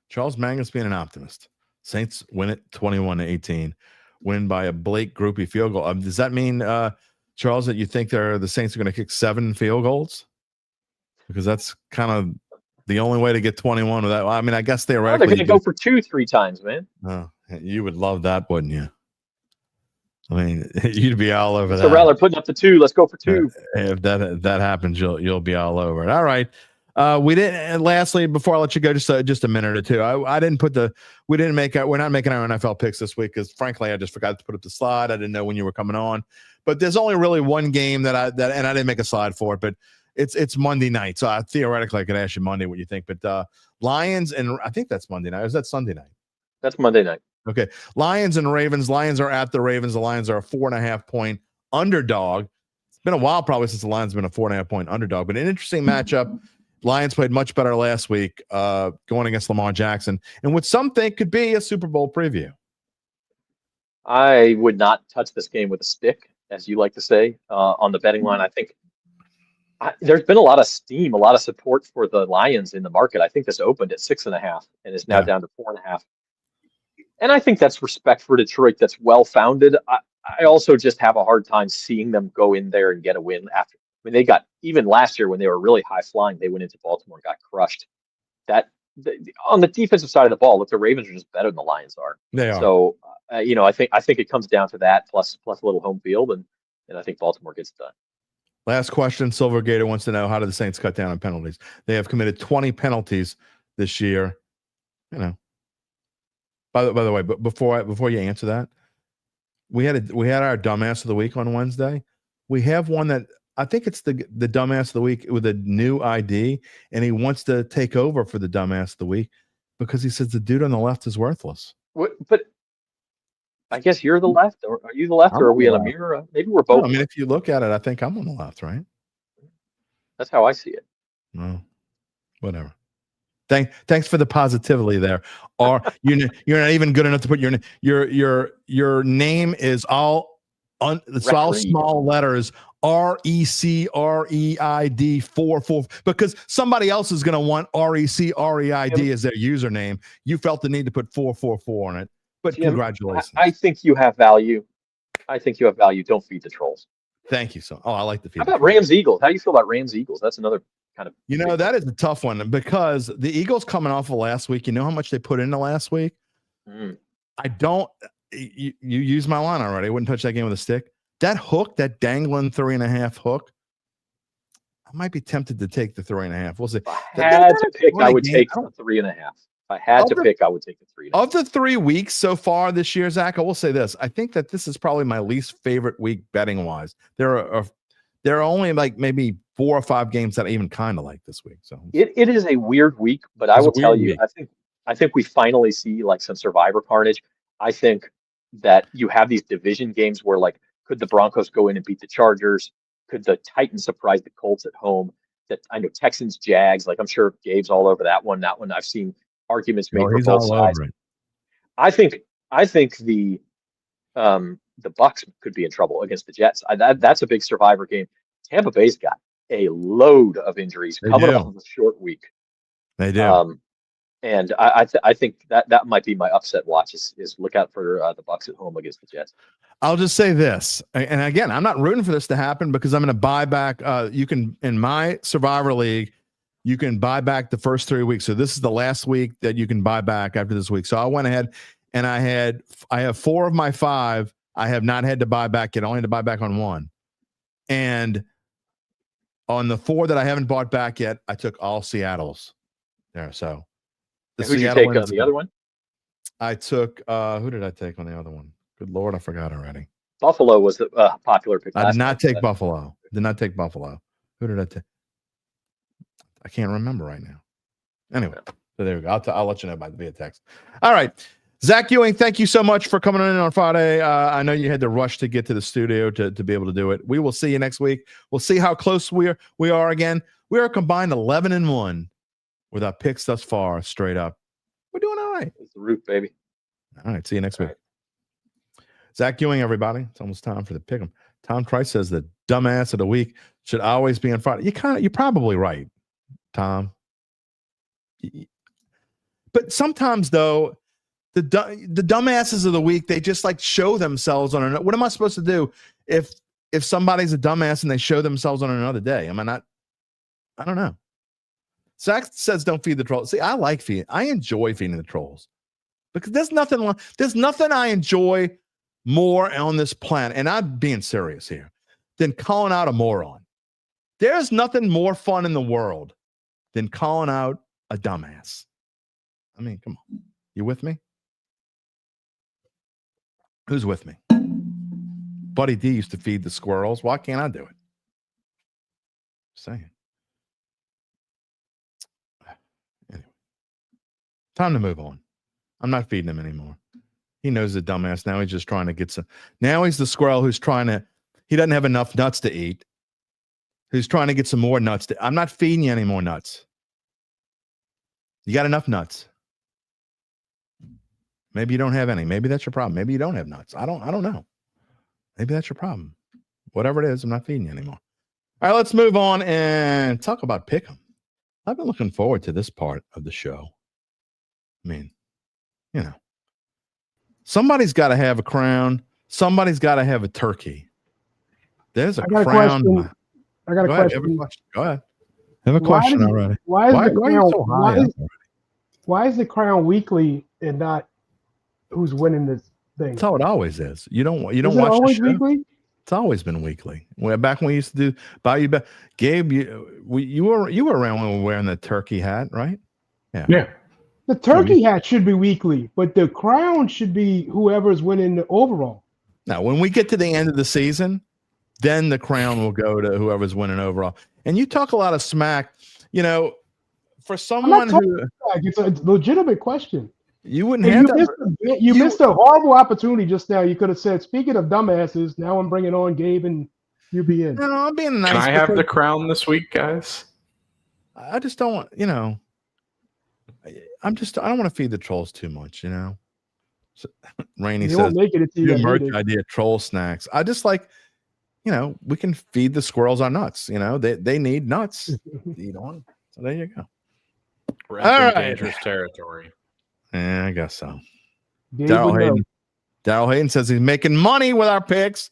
Charles Mangus being an optimist. Saints win it 21-18. Win by a Blake Groupie field goal. Does that mean, Charles, that you think the Saints are going to kick 7 field goals? Because that's kind of the only way to get 21 without. I mean, I guess theoretically they're going to go for 2 3 times, man. Oh, you would love that, wouldn't you? I mean, you'd be all over that. So Rattler putting up the 2. Let's go for 2. If that happens, you'll be all over it. All right. We didn't. And lastly, before I let you go, just a minute or two. I didn't put we didn't make. We're not making our NFL picks this week because frankly, I just forgot to put up the slide. I didn't know when you were coming on. But there's only really one game and I didn't make a slide for it. But it's Monday night, so theoretically I could ask you Monday what you think. But Lions and I think that's Monday night. Or is that Sunday night? That's Monday night. Okay. Lions and Ravens. Lions are at the Ravens. The Lions are a 4.5-point underdog. It's been a while probably since the Lions have been a 4.5-point underdog, but an interesting matchup. Lions played much better last week going against Lamar Jackson, and what some think could be a Super Bowl preview. I would not touch this game with a stick, as you like to say, on the betting line. I think there's been a lot of steam, a lot of support for the Lions in the market. I think this opened at 6.5 and is now down to 4.5. And I think that's respect for Detroit. That's well-founded. I also just have a hard time seeing them go in there and get a win after. I mean, they got, even last year when they were really high flying, they went into Baltimore and got crushed. On the defensive side of the ball, look, the Ravens are just better than the Lions are. They are. So, I think it comes down to that plus a little home field, and I think Baltimore gets it done. Last question. Silver Gator wants to know, how do the Saints cut down on penalties? They have committed 20 penalties this year. By the way, but before you answer that, we had our dumbass of the week on Wednesday. We have one that I think it's the dumbass of the week with a new ID, and he wants to take over for the dumbass of the week because he says the dude on the left is worthless. But I guess you're the left, or are you the left, or are we in a mirror? Maybe we're both. No, I mean, if you look at it, I think I'm on the left, right? That's how I see it. No, whatever. Thanks for the positivity there. Or you're not even good enough to put your name is all small letters RECREID 44 because somebody else is going to want RECREID as their username. You felt the need to put 444 on it, but Jim, congratulations. I think you have value. Don't feed the trolls. Thank you. I like the feed. How about Rams Eagles? How do you feel about Rams Eagles? That's another kind of. That is a tough one because the Eagles coming off of last week. You know how much they put into last week. I don't. You used my line already. I wouldn't touch that game with a stick. That hook, that dangling 3.5 hook. I might be tempted to take the 3.5. We'll see. If I had to pick, I would take the 3.5. If I had to pick, I would take the 3.5. Of the 3 weeks so far this year, Zach, I will say this. I think that this is probably my least favorite week betting wise. There are only like maybe 4 or 5 games that I even kind of like this week. So it is a weird week, but I will tell you, I think we finally see like some survivor carnage. I think that you have these division games where like, could the Broncos go in and beat the Chargers? Could the Titans surprise the Colts at home? That I know Texans, Jags. Like I'm sure Gabe's all over that one. That one I've seen arguments made for both sides. I think the Bucs could be in trouble against the Jets. That's a big survivor game. Tampa Bay's got a load of injuries coming off of a short week. They do. And I think that might be my upset watch is look out for the Bucs at home against the Jets. I'll just say this, and again, I'm not rooting for this to happen because I'm going to buy back. You can in my Survivor League, you can buy back the first 3 weeks. So this is the last week that you can buy back after this week. So I went ahead and I have 4 of my 5. I have not had to buy back yet. I only had to buy back on 1, and on the 4 that I haven't bought back yet, I took all Seattle's there. So. Who did you take on the other one? I took who did I take on the other one? Good Lord, I forgot already. Buffalo was a popular pick. I did not take but Buffalo. Did not take Buffalo. Who did I take? I can't remember right now. Anyway, so there we go. I'll let you know via text. All right. Zach Ewing, thank you so much for coming in on Friday. I know you had to rush to get to the studio to be able to do it. We will see you next week. We'll see how close we are again. We are combined 11-1 with our picks thus far, straight up. We're doing all right. It's the root, baby. All right. See you next week. Zach Ewing, everybody. It's almost time for the pick 'em. Tom Price says the dumbass of the week should always be on Friday. You're probably right, Tom. But sometimes, though, the dumbasses of the week, they just like show themselves on another. What am I supposed to do if somebody's a dumbass and they show themselves on another day? Am I not? I don't know. Zach says don't feed the trolls. See, I enjoy feeding the trolls because there's nothing I enjoy more on this planet, and I'm being serious here, than calling out a moron. There's nothing more fun in the world than calling out a dumbass. I mean, come on. You with me? Who's with me? Buddy D used to feed the squirrels. Why can't I do it? Just saying. Anyway, time to move on. I'm not feeding him anymore. He knows the dumbass. Now he's just trying to get some. Now he's the squirrel who's he doesn't have enough nuts to eat. Who's trying to get some more nuts. I'm not feeding you any more nuts. You got enough nuts. Maybe you don't have any. Maybe that's your problem. Maybe you don't have nuts. I don't know. Maybe that's your problem. Whatever it is, I'm not feeding you anymore. All right, let's move on and talk about Pick'em. I've been looking forward to this part of the show. I mean, somebody's got to have a crown. Somebody's got to have a turkey. There's a crown. I got a question. Go ahead. Have a question already. Why is the crown weekly and not who's winning this thing? That's how it always is. You don't watch always the show? Weekly? It's always been weekly. Back when we used to do Bayou Bet. Gabe, you were around when we were wearing the turkey hat, right? Yeah. The turkey hat should be weekly, but the crown should be whoever's winning the overall. Now, when we get to the end of the season, then the crown will go to whoever's winning overall. And you talk a lot of smack, for someone who it's a legitimate question. You wouldn't have you missed a horrible opportunity just now. You could have said, speaking of dumbasses, now I'm bringing on Gabe and UBN. No, I'm being nice. Can I have the crown this week, guys? I just don't want, I don't want to feed the trolls too much, So, Rainey says, new merch idea, troll snacks. I just like, we can feed the squirrels our nuts. They need nuts to eat on. So there you go. We're entering dangerous territory. Yeah, I guess so. Daryl Hayden says he's making money with our picks.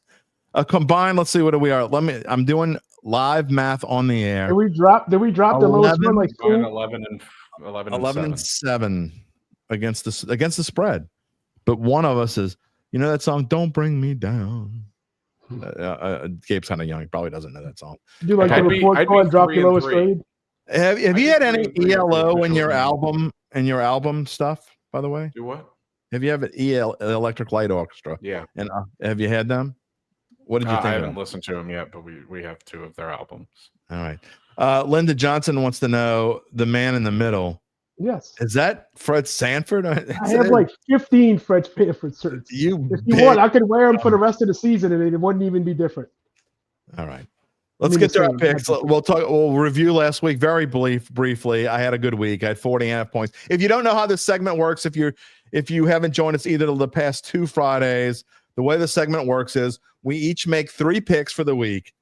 Combined, let's see what we are. I'm doing live math on the air. Did we drop the lowest one like 11 and 7 against the spread. But one of us is, that song, Don't Bring Me Down. Gabe's kind of young. He probably doesn't know that song. Do you like the report card drop your lowest grade? Have you had any ELO in your album stuff, by the way? Do what? Have you had Electric Light Orchestra? Yeah. And have you had them? What did you think? I haven't listened to them yet, but we have 2 of their albums. All right. Linda Johnson wants to know the man in the middle. Yes. Is that Fred Sanford? I have like 15 Fred Sanford shirts. If you want, I could wear them for the rest of the season and it wouldn't even be different. All right. Let's get to our picks. We'll review last week very briefly. I had a good week. I had 40.5 points. If you don't know how this segment works, if you haven't joined us either of the past 2 Fridays, the way the segment works is we each make 3 picks for the week,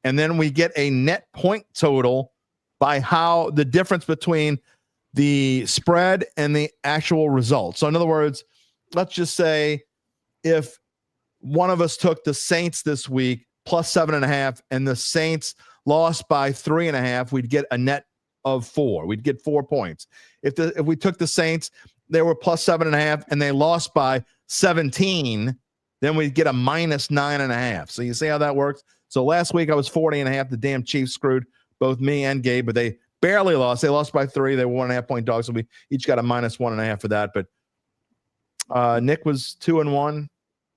and then we get a net point total by how the difference between the spread and the actual result. So in other words, let's just say if one of us took the Saints this week plus 7.5, and the Saints lost by 3.5, we'd get a net of 4. We'd get 4 points. If we took the Saints, they were plus 7.5, and they lost by 17, then we'd get a minus 9.5. So you see how that works? So last week I was 40.5. The damn Chiefs screwed both me and Gabe, but they barely lost. They lost by 3. They were 1.5 point dogs, so we each got a minus 1.5 for that. But Nick was 2-1.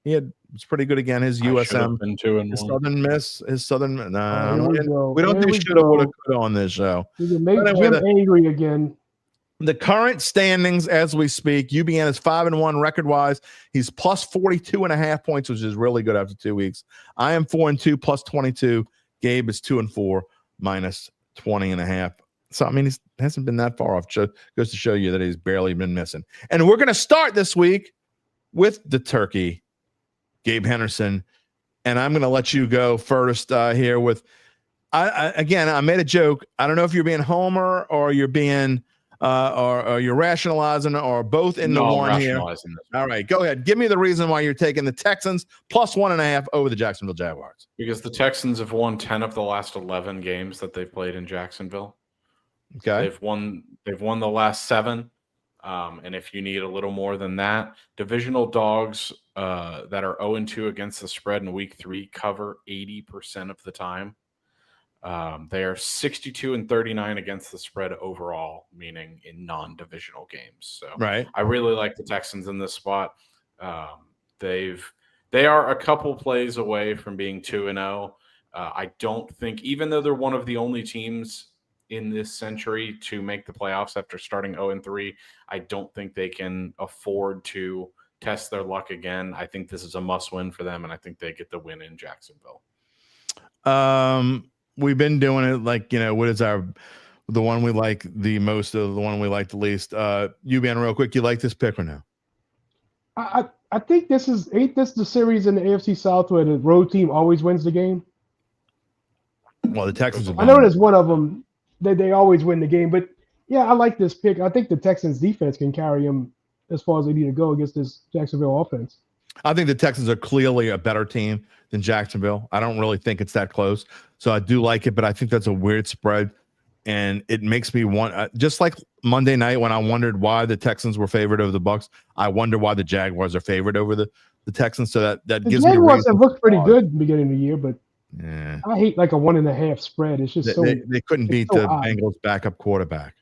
He had was pretty good again. His I should have USM, been 2-1. his Southern Miss, his Southern. Nah, Here we we go. don't Here do we shoulda, woulda, go. coulda on this show. You can make Anyway, Jim angry again. The current standings as we speak, UBN is 5-1 record-wise. He's plus 42.5 points, which is really good after 2 weeks. I am 4-2, plus 22. Gabe is 2-4, minus 20.5. So, I mean, he hasn't been that far off. Goes to show you that he's barely been missing. And we're going to start this week with the turkey, Gabe Henderson. And I'm going to let you go first here with, again, I made a joke. I don't know if you're being Homer or you're being or you're rationalizing or both in the one here. All right, go ahead. Give me the reason why you're taking the Texans plus 1.5 over the Jacksonville Jaguars. Because the Texans have won 10 of the last 11 games that they've played in Jacksonville. Okay. They've won the last 7. And if you need a little more than that, divisional dogs that are 0-2 against the spread in week 3 cover 80% of the time. They are 62-39 against the spread overall, meaning in non-divisional games. So right. I really like the Texans in this spot. They are a couple plays away from being 2-0. I don't think, even though they're one of the only teams in this century to make the playoffs after starting 0-3, I don't think they can afford to test their luck again. I think this is a must-win for them, and I think they get the win in Jacksonville. We've been doing it like, what is the one we like the most, or the one we like the least? UBN, real quick, you like this pick or no? I think ain't this the series in the AFC South where the road team always wins the game? Well, the Texans I know there's one of them that they always win the game, but yeah, I like this pick. I think the Texans defense can carry them as far as they need to go against this Jacksonville offense. I think the Texans are clearly a better team than Jacksonville. I don't really think it's that close. So I do like it, but I think that's a weird spread. And it makes me want, just like Monday night when I wondered why the Texans were favored over the Bucs, I wonder why the Jaguars are favored over the Texans. So that gives me a reason. The Jaguars have looked pretty good at the beginning of the year, but yeah, I hate like a 1.5 spread. It's just they couldn't beat the Bengals backup quarterback.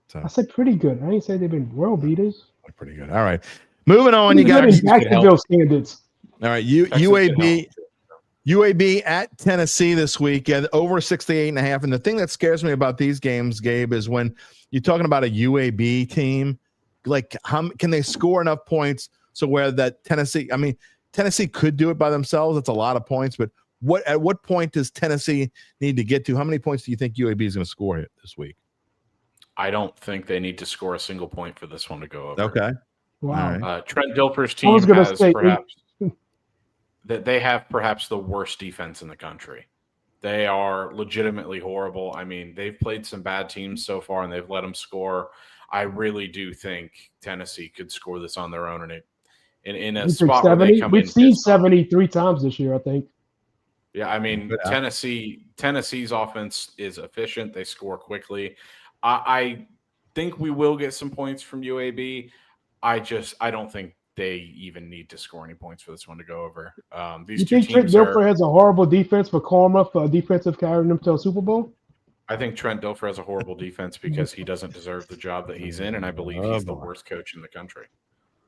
So I said pretty good. I ain't say they've been world beaters. Pretty good. All right. Moving on, you got Jacksonville standards. All right, UAB at Tennessee this weekend, over 68.5. And the thing that scares me about these games, Gabe, is when you're talking about a UAB team, like how can they score enough points so where that Tennessee could do it by themselves. It's a lot of points, but at what point does Tennessee need to get to? How many points do you think UAB is going to score this week? I don't think they need to score a single point for this one to go over. Okay. Wow. Right. Trent Dilfer's team has perhaps the worst defense in the country. They are legitimately horrible. I mean, they've played some bad teams so far, and they've let them score. I really do think Tennessee could score this on their own, and in a spot 70? where they come in. We've seen 73 times this year, I think. Yeah, I mean, Tennessee's offense is efficient. They score quickly. I think we will get some points from UAB. I don't think they even need to score any points for this one to go over. These two teams Trent Dilfer has a horrible defense for karma for a defensive carrying them to a Super Bowl? I think Trent Dilfer has a horrible defense because he doesn't deserve the job that he's in, and I believe he's the worst coach in the country.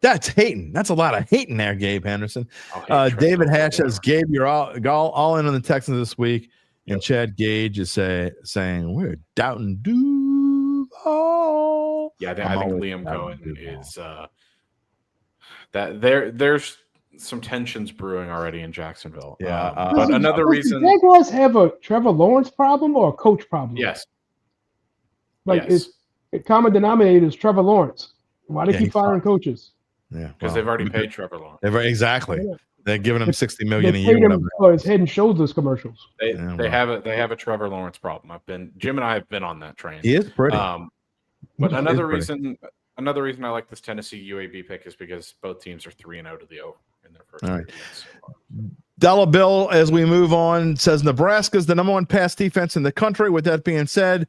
That's hating. That's a lot of hating there, Gabe Henderson. David Hash says, Gabe, you're all in on the Texans this week. Yep. And Chad Gage is saying, we're doubting Duval. Yeah, I think Liam Cohen is that there's some tensions brewing already in Jacksonville. Yeah. But another reason. The Jaguars have a Trevor Lawrence problem or a coach problem? Yes. It's the common denominator is Trevor Lawrence. Why do they keep firing coaches? Yeah, because they've already paid Trevor Lawrence. Exactly. Yeah. They're giving him $60 million a paid year. Him for his Head and Shoulders commercials. They have a Trevor Lawrence problem. Jim and I have been on that train. He is pretty. But another reason I like this Tennessee UAB pick is because both teams are 3-0 to the over in their first. All right. Della Bill, as we move on, says Nebraska's the number 1 pass defense in the country. With that being said,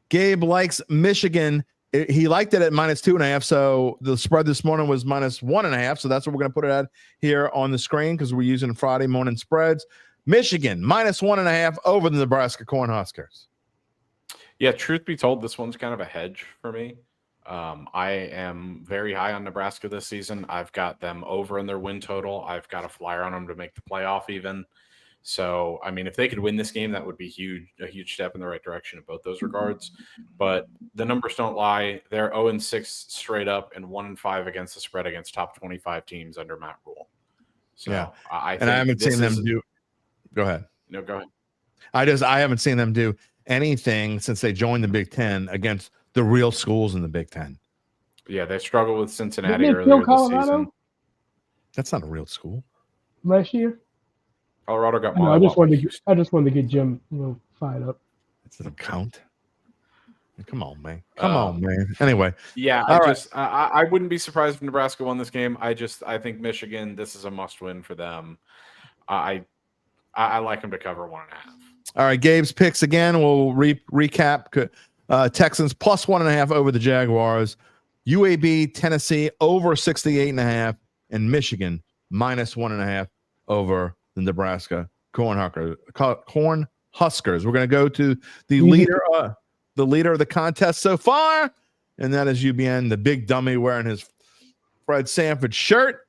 Gabe likes Michigan. He liked it at -2.5. So the spread this morning was -1.5. So that's what we're going to put it at here on the screen because we're using Friday morning spreads. Michigan -1.5 over the Nebraska Cornhuskers. Yeah, truth be told, this one's kind of a hedge for me. I am very high on Nebraska this season. I've got them over in their win total. I've got a flyer on them to make the playoff even. So, I mean, if they could win this game, that would be a huge step in the right direction in both those regards. But the numbers don't lie. They're 0-6 straight up and 1-5 against the spread against top 25 teams under Matt Rule. So, Yeah. I haven't seen them do. Go ahead. No, go ahead. I haven't seen them do anything since they joined the Big Ten against the real schools in the Big Ten. Yeah, they struggled with Cincinnati Didn't they earlier kill this season. Colorado That's not a real school. last year? Colorado got I just wanted to get Jim, fired up. That doesn't count. Come on, man. Come on, man. Anyway. Yeah, I wouldn't be surprised if Nebraska won this game. I think Michigan, this is a must-win for them. I like them to cover 1.5. All right, Gabe's picks again. We'll recap. Texans plus 1.5 over the Jaguars. UAB, Tennessee over 68.5, and Michigan minus 1.5 over the Nebraska Cornhuskers. We're going to go to the leader of the contest so far, and that is UBN, the big dummy wearing his Fred Sanford shirt.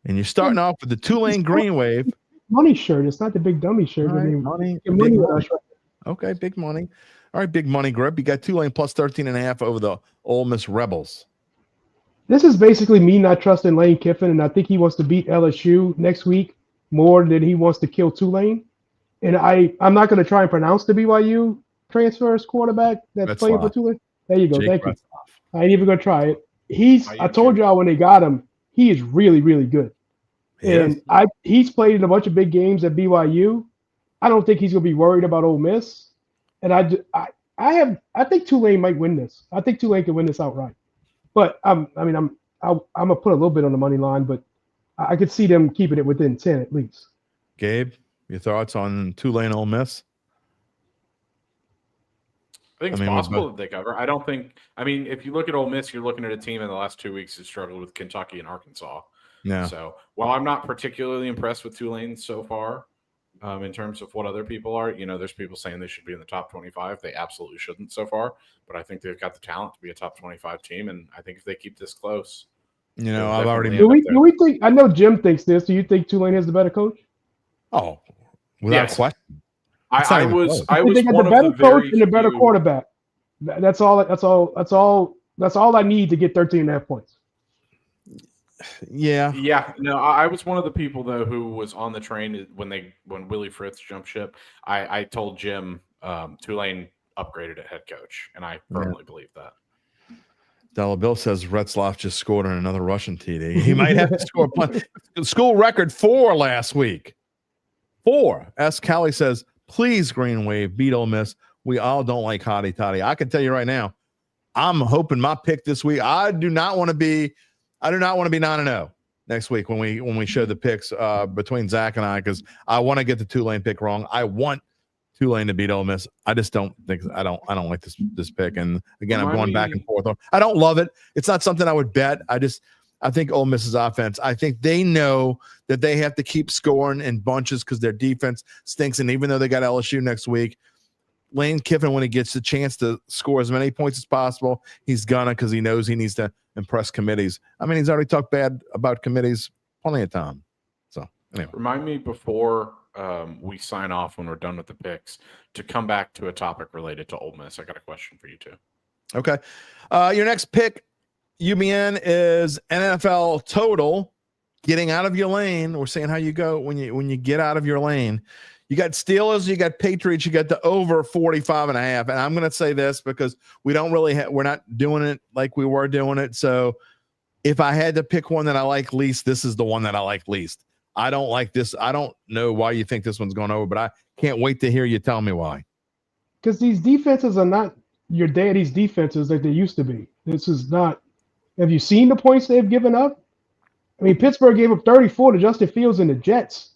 And you're starting off with the Tulane Green Wave. Money shirt. It's not the big dummy shirt. All right, money. Okay, big money. All right, big money grip. You got Tulane plus 13.5 over the Ole Miss Rebels. This is basically me not trusting Lane Kiffin, and I think he wants to beat LSU next week more than he wants to kill Tulane. And I'm not going to try and pronounce the BYU transfers quarterback that's playing for Tulane. There you go. Thank you. I ain't even going to try it. I told y'all when they got him, he is really, really good. And he's played in a bunch of big games at BYU. I don't think he's going to be worried about Ole Miss. And I think Tulane might win this. I think Tulane can win this outright. But I'm gonna put a little bit on the money line, but I could see them keeping it within 10 at least. Gabe, your thoughts on Tulane Ole Miss? I think it's possible that they cover. I don't think. I mean, if you look at Ole Miss, you're looking at a team in the last 2 weeks that struggled with Kentucky and Arkansas. Yeah. So while I'm not particularly impressed with Tulane so far, in terms of what other people are, there's people saying they should be in the top 25. They absolutely shouldn't so far, but I think they've got the talent to be a top 25 team, and I think if they keep this close, I've already. Do we think? I know Jim thinks this. Do you think Tulane has the better coach? Oh, without question. I was they got one the better of the coach very and the better few- quarterback. That's all I need to get 13.5 points. Yeah. No, I was one of the people though who was on the train when Willie Fritz jumped ship. I told Jim Tulane upgraded at head coach, and I firmly believe that. Dollar Bill says Retzloff just scored on another Russian TD. He might have to score a school record 4 last week. 4. S. Callie says, please, Green Wave, beat Ole Miss. We all don't like hotty toddy. I can tell you right now, I'm hoping my pick this week. I do not want to be 9-0 next week when we show the picks between Zach and I, because I want to get the Tulane pick wrong. I want Tulane to beat Ole Miss. I just don't think I don't like this pick. And again, I'm going back and forth. I don't love it. It's not something I would bet. I think Ole Miss's offense, I think they know that they have to keep scoring in bunches because their defense stinks. And even though they got LSU next week, Lane Kiffin, when he gets the chance to score as many points as possible, he's gonna, because he knows he needs to impress committees. I mean, he's already talked bad about committees plenty of time. So anyway, remind me before we sign off when we're done with the picks to come back to a topic related to Ole Miss. I got a question for you too. Okay, your next pick, UBN, is NFL total. Getting out of your lane. We're saying how you go when you get out of your lane. You got Steelers, you got Patriots, you got the over 45.5. And I'm going to say this because we don't really we're not doing it like we were doing it. So if I had to pick one that I like least, this is the one that I like least. I don't like this. I don't know why you think this one's going over, but I can't wait to hear you tell me why. Because these defenses are not your daddy's defenses like they used to be. This is not. Have you seen the points they've given up? I mean, Pittsburgh gave up 34 to Justin Fields and the Jets.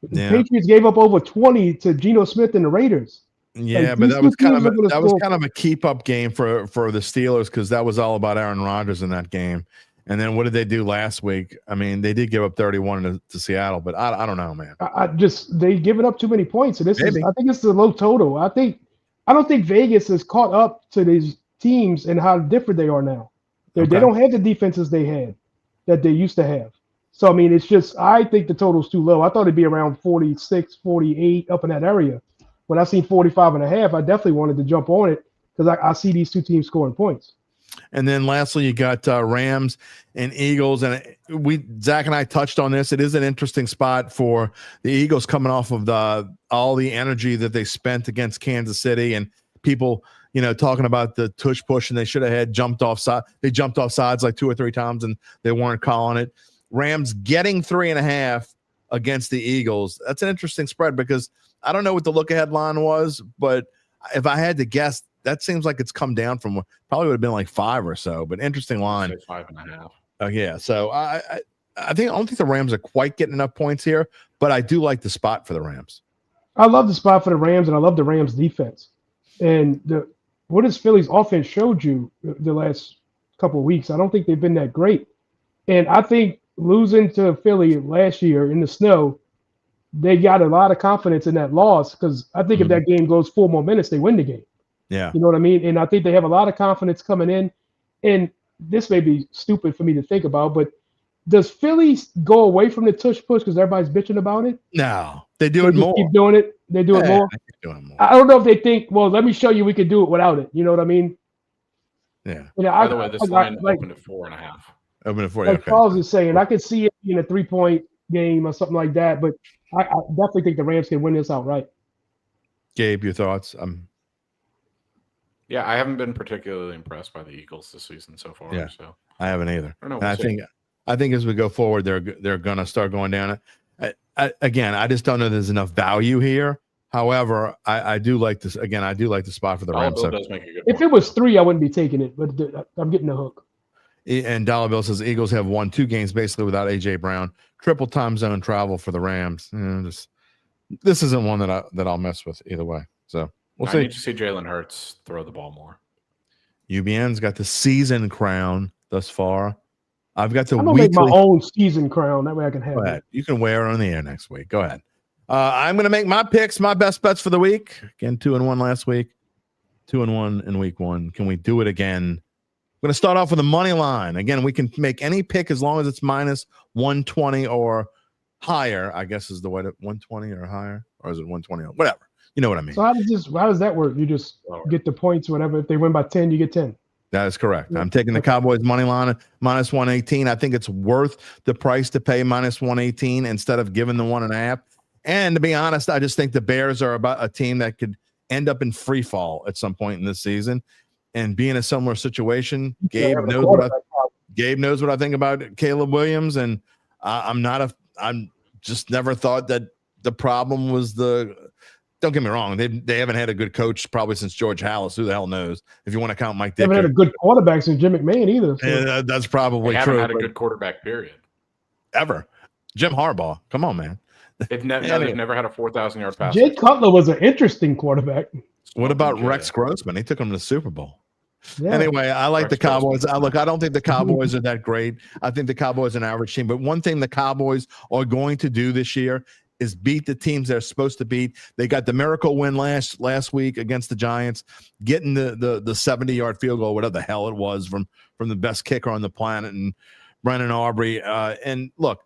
The Patriots gave up over 20 to Geno Smith and the Raiders. Yeah, but that was kind of a keep up game for the Steelers, because that was all about Aaron Rodgers in that game. And then what did they do last week? I mean, they did give up 31 to Seattle, but I don't know, man. They given up too many points. And I think it's the low total. I don't think Vegas is caught up to teams and how different they are now. They Okay. don't have the defenses they had that they used to have. So, I mean, it's just, I think the total's too low. I thought it'd be around 46, 48, up in that area. When I seen 45.5, I definitely wanted to jump on it because I see these two teams scoring points. And then lastly, you got Rams and Eagles. And Zach and I touched on this. It is an interesting spot for the Eagles coming off of all the energy that they spent against Kansas City, and people, talking about the tush push, and they should have had jumped off side. They jumped off sides like 2 or 3 times and they weren't calling it. Rams getting 3.5 against the Eagles. That's an interesting spread because I don't know what the look ahead line was, but if I had to guess, that seems like it's come down from probably would have been like 5 or so, but interesting line. 5.5. Yeah. So I don't think the Rams are quite getting enough points here, but I do like the spot for the Rams. I love the spot for the Rams, and I love the Rams defense. And what has Philly's offense showed you the last couple of weeks? I don't think they've been that great. And I think losing to Philly last year in the snow, they got a lot of confidence in that loss because I think if that game goes 4 more minutes, they win the game. Yeah. You know what I mean? And I think they have a lot of confidence coming in. And this may be stupid for me to think about, but does Philly go away from the tush push because everybody's bitching about it? No, they do it more. Keep doing it. They do it more. They keep doing it more. I don't know if they think, well, let me show you we could do it without it. You know what I mean? Yeah. By the way, this line opened at 4.5. Open it for you. Like Charles is saying, I could see it being a 3-point game or something like that, but I definitely think the Rams can win this outright. Gabe, your thoughts? Yeah, I haven't been particularly impressed by the Eagles this season so far. Yeah. So I haven't either. I don't know. I think as we go forward, they're going to start going down. Again, I just don't know there's enough value here. However, I do like this. Again, I do like the spot for the Rams. Bill does make a good if point. it was 3, I wouldn't be taking it, but I'm getting the hook. And Dollar Bill says Eagles have won 2 games basically without A.J. Brown. Triple time zone travel for the Rams. This isn't one that I'll mess with either way. So we'll see. I need to see Jalen Hurts throw the ball more. UBN's got the season crown thus far. I've got the I'm gonna make my own season crown. That way I can have it. You can wear it on the air next week. Go ahead. I'm going to make my picks, my best bets for the week. Again, 2-1 last week, 2-1 in week 1. Can we do it again? We're going to start off with a money line. Again, we can make any pick as long as it's minus 120 or higher. I guess is the way to 120 or higher, or is it 120 or whatever? You know what I mean. So how does that work? You just get the points, whatever. If they win by 10, you get 10. That is correct. I'm taking the Cowboys money line minus 118. I think it's worth the price to pay minus 118 instead of giving the 1.5. And to be honest, I just think the Bears are about a team that could end up in free fall at some point in this season and be in a similar situation. Gabe knows what I think about Caleb Williams, and I'm just never thought that the problem was don't get me wrong. They haven't had a good coach probably since George Hallis. Who the hell knows? If you want to count Mike Ditka. They haven't had a good quarterback since Jim McMahon either. So. Yeah, that's probably they true. Haven't had a good quarterback period. Ever. Jim Harbaugh. Come on, man. They've never had a 4,000-yard pass. Jay Cutler was an interesting quarterback. What about Rex Grossman? He took him to the Super Bowl. Yeah. Anyway, I like the Cowboys. I don't think the Cowboys are that great. I think the Cowboys are an average team. But one thing the Cowboys are going to do this year is beat the teams they're supposed to beat. They got the miracle win last week against the Giants, getting the 70-yard field goal, whatever the hell it was, from the best kicker on the planet, and Brennan Aubrey. And look,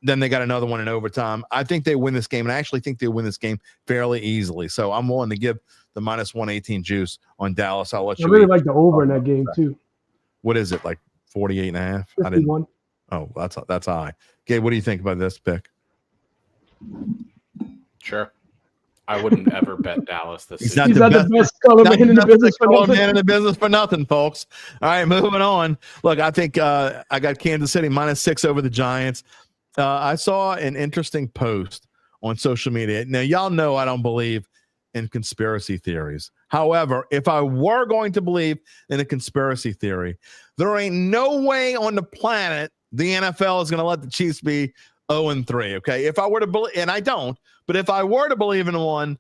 then they got another one in overtime. I think they win this game, and I actually think they win this game fairly easily. So I'm willing to give the minus 118 juice on Dallas. I'll let you. I really like the over in that game too. What is it, like 48.5? 51. Oh, that's high. Gabe, what do you think about this pick? Sure. I wouldn't ever bet Dallas this season. He's not the best color man in the business for nothing. Man in the business for nothing, folks. All right, moving on. Look, I think I got Kansas City minus 6 over the Giants. I saw an interesting post on social media. Now, y'all know I don't believe in conspiracy theories. However, if I were going to believe in a conspiracy theory, there ain't no way on the planet the NFL is going to let the Chiefs be 0-3. Okay, if I were to believe, and I don't, but if I were to believe in one,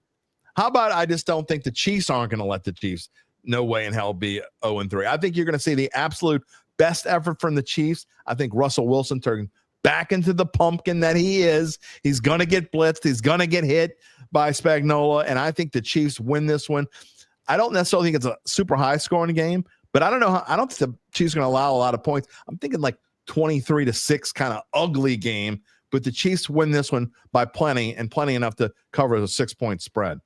how about I just don't think the Chiefs aren't going to let the Chiefs, no way in hell, be 0-3. I think you're going to see the absolute best effort from the Chiefs. I think Russell Wilson turned back into the pumpkin that he is. He's going to get blitzed. He's going to get hit by Spagnuolo, and I think the Chiefs win this one. I don't necessarily think it's a super high scoring game, But I don't know. I don't think the Chiefs are going to allow a lot of points. I'm thinking like 23-6 kind of ugly game. But the Chiefs win this one by plenty and plenty enough to cover the 6-point spread.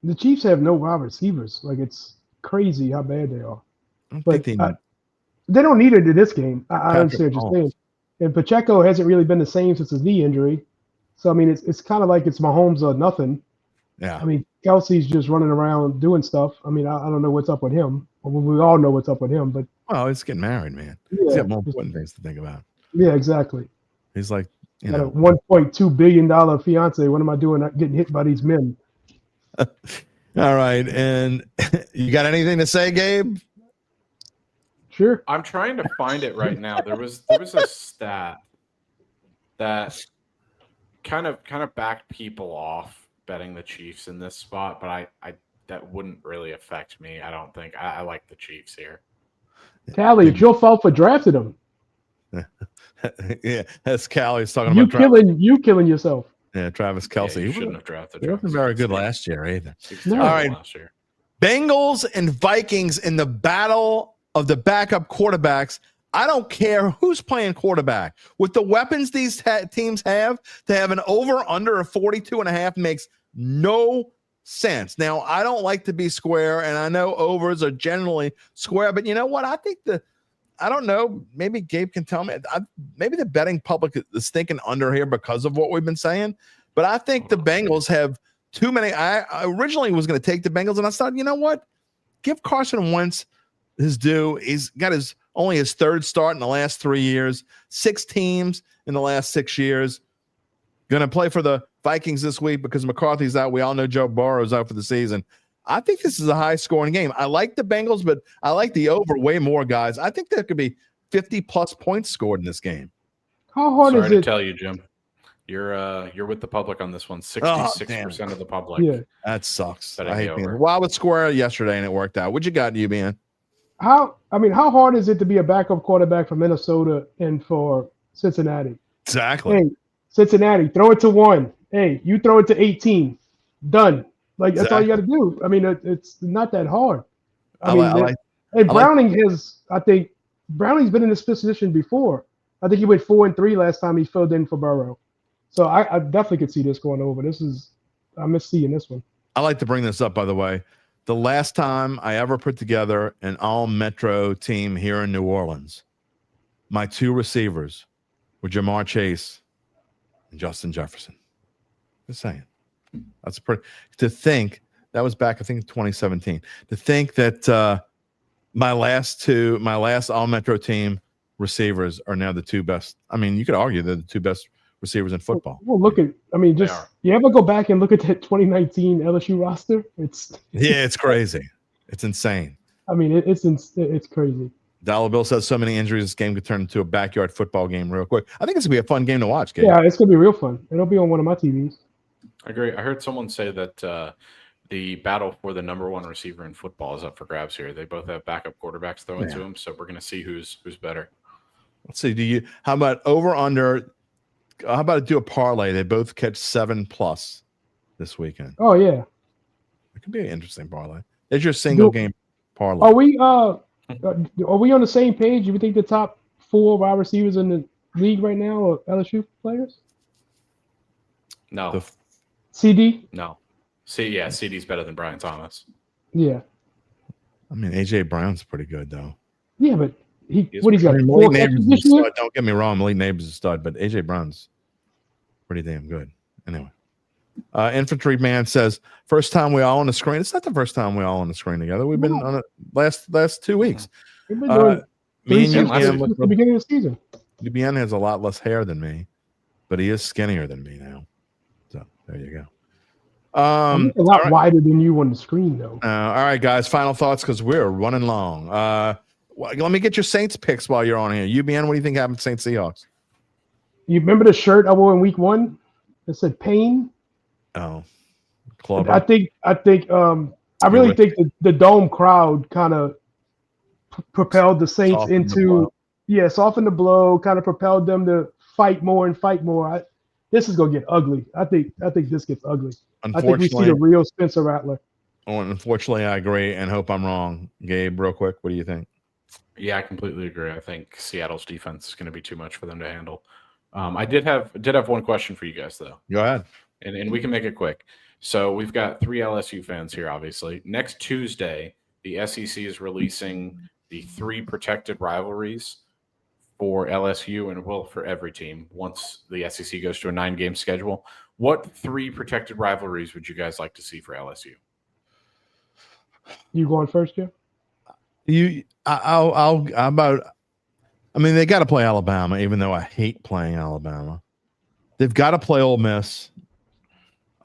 The Chiefs have no wide receivers. Like, it's crazy how bad they are. But they don't need it in this game. I understand what you're saying. And Pacheco hasn't really been the same since his knee injury. So, I mean, it's kind of like it's Mahomes or nothing. Yeah. I mean, Kelsey's just running around doing stuff. I mean, I don't know what's up with him. Well, we all know what's up with him. But he's getting married, man. Yeah, he's got more important things to think about. Yeah, exactly. He's like, a $1.2 billion fiance. What am I doing? Getting hit by these men. All right. And you got anything to say, Gabe? Sure. I'm trying to find it right now. There was a stat that kind of backed people off betting the Chiefs in this spot, but I that wouldn't really affect me. I don't think. I like the Chiefs here. Tally, it's your fault for drafting them. Yeah, that's Callie's talking about you killing yourself. Yeah, Travis Kelce. Yeah, you shouldn't have drafted. He wasn't very good last year either. No. All right. Bengals and Vikings in the battle of the backup quarterbacks. I don't care who's playing quarterback. With the weapons these teams have, to have an over-under of 42.5 makes no sense. Now, I don't like to be square, and I know overs are generally square, but you know what? I think I don't know. Maybe Gabe can tell me. Maybe the betting public is thinking under here because of what we've been saying. But I think the Bengals have too many. I originally was going to take the Bengals, and I thought, you know what? Give Carson Wentz his due. He's got only his third start in the last 3 years, 6 teams in the last 6 years. Going to play for the Vikings this week because McCarthy's out. We all know Joe Burrow's out for the season. I think this is a high-scoring game. I like the Bengals, but I like the over way more, guys. I think there could be 50-plus points scored in this game. How hard is it? Sorry to tell you, Jim. You're with the public on this one. 66% of the public. Yeah, that sucks. I hate being. Well, I was square yesterday, and it worked out. What you got, UBN? How hard is it to be a backup quarterback for Minnesota and for Cincinnati? Exactly. Hey, Cincinnati, throw it to 1. Hey, you throw it to 18. Done. Like, that's all you got to do. I mean, it's not that hard. Browning's been in this position before. I think he went 4-3 last time he filled in for Burrow. So I definitely could see this going over. I miss seeing this one. I like to bring this up, by the way. The last time I ever put together an all-metro team here in New Orleans, my 2 receivers were Jamar Chase and Justin Jefferson. Just saying. That's to think that was back, I think, in 2017. To think that my last all-metro team receivers are now the 2 best. I mean, you could argue they're the 2 best receivers in football. Well, you ever go back and look at that 2019 LSU roster? It's crazy. It's insane. I mean, it's crazy. Dollar Bill says so many injuries, this game could turn into a backyard football game real quick. I think it's going to be a fun game to watch, Gabe. Yeah, it's going to be real fun. It'll be on one of my TVs. I agree. I heard someone say that the battle for the number 1 receiver in football is up for grabs here. They both have backup quarterbacks throwing to them, so we're going to see who's better. Let's see. How about over under? How about do a parlay? They both catch 7+ this weekend. Oh yeah, it could be an interesting parlay. It's your single game parlay. Are we on the same page? Do you think the top 4 wide receivers in the league right now are LSU players? No. CD? No. CD's better than Brian Thomas. Yeah. I mean, AJ Brown's pretty good though. Yeah, but he's got? Don't get me wrong, Malik Neighbors is a stud, but AJ Brown's pretty damn good. Anyway, Infantry Man says first time we all on the screen. It's not the first time we all on the screen together. We've been on it last 2 weeks. We've been doing me and since the beginning of the season. UBN has a lot less hair than me, but he is skinnier than me now. So there you go. A lot wider than you on the screen, though. All right, guys. Final thoughts because we're running long. Let me get your Saints picks while you're on here. UBN, what do you think happened to Saints Seahawks? You remember the shirt I wore in week 1? It said pain. Oh, club. I really think the dome crowd kind of propelled the Saints softened the blow, kind of propelled them to fight more. This is gonna get ugly. I think this gets ugly. I think we see the real Spencer Rattler. Unfortunately, I agree and hope I'm wrong. Gabe, real quick, what do you think? Yeah, I completely agree. I think Seattle's defense is going to be too much for them to handle. I did have one question for you guys though, Go ahead. and we can make it quick. So we've got 3 LSU fans here. Obviously, next Tuesday, the SEC is releasing the 3 protected rivalries for LSU and for every team once the SEC goes to a 9-game schedule. What 3 protected rivalries would you guys like to see for LSU? You going first, Jim? I'll about. I mean, they got to play Alabama, even though I hate playing Alabama. They've got to play Ole Miss.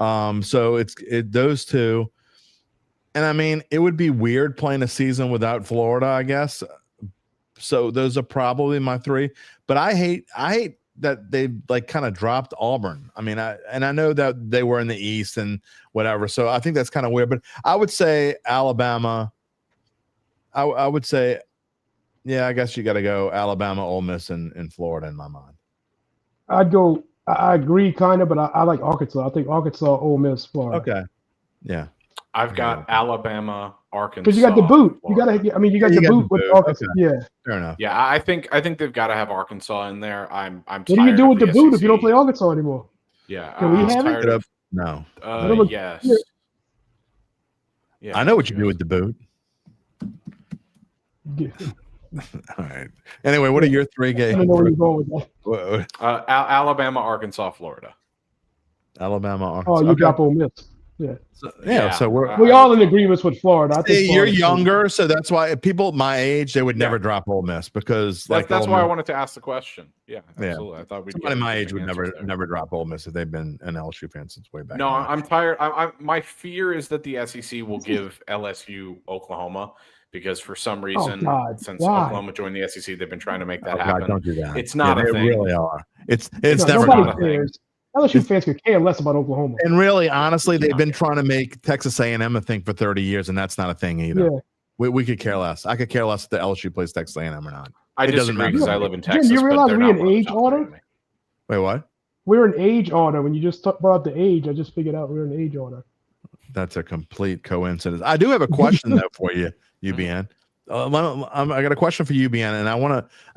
So it's those 2, and I mean, it would be weird playing a season without Florida, I guess. So those are probably my 3. But I hate that they've like kind of dropped Auburn. I mean, I know that they were in the East and whatever. So I think that's kind of weird. But I would say Alabama. I would say, yeah, I guess you got to go Alabama, Ole Miss, and Florida in my mind. I'd go. I agree, kind of, but I like Arkansas. I think Arkansas, Ole Miss, Florida. Okay. Yeah. I've got Alabama, Arkansas. Because you got the boot. Florida. You got the boot with Arkansas. Okay. Yeah. Fair enough. Yeah, I think they've got to have Arkansas in there. I'm What do you tired do of with the the boot if SEC. you don't play Arkansas anymore? Yeah, Can we I'm have it? tired of. No. Yes. Yeah, I know what you do with the boot. Yeah. All right. Anyway, what are your 3 I games? don't know where you're going with that. Alabama, Arkansas, Florida. Alabama, Arkansas. Oh, you drop Ole Miss. Yeah. So we're We all in agreement with Florida. I think See, you're Florida's younger, so that's why people my age they would never drop Ole Miss because That's Ole why I Miss- wanted to ask the question. Yeah, absolutely. I thought we'd somebody get my age would interesting answers there. never drop Ole Miss if they've been an LSU fan since way back. No, in the day. I'm tired. My fear is that the SEC will give LSU Oklahoma because for some reason, God. since Why? Oklahoma joined the SEC, they've been trying to make that Oh, God, happen. don't do that. It's not a they thing. really are. It's No, never nobody not a thing. cares. LSU fans could care less about Oklahoma. And really, honestly, they've not been yet. trying to make Texas A&M a thing for 30 years, and that's not a thing either. Yeah. We could care less. I could care less if the LSU plays Texas A&M or not. I It doesn't disagree matter. because I live in Jim, Texas. you but realize they're we not in one of the age top order? 3 to me. Wait, what? We're in age order. When you just brought up the age, I just figured out we're in age order. That's a complete coincidence. I do have a question though for you, UBN. I got a question for UBN, and I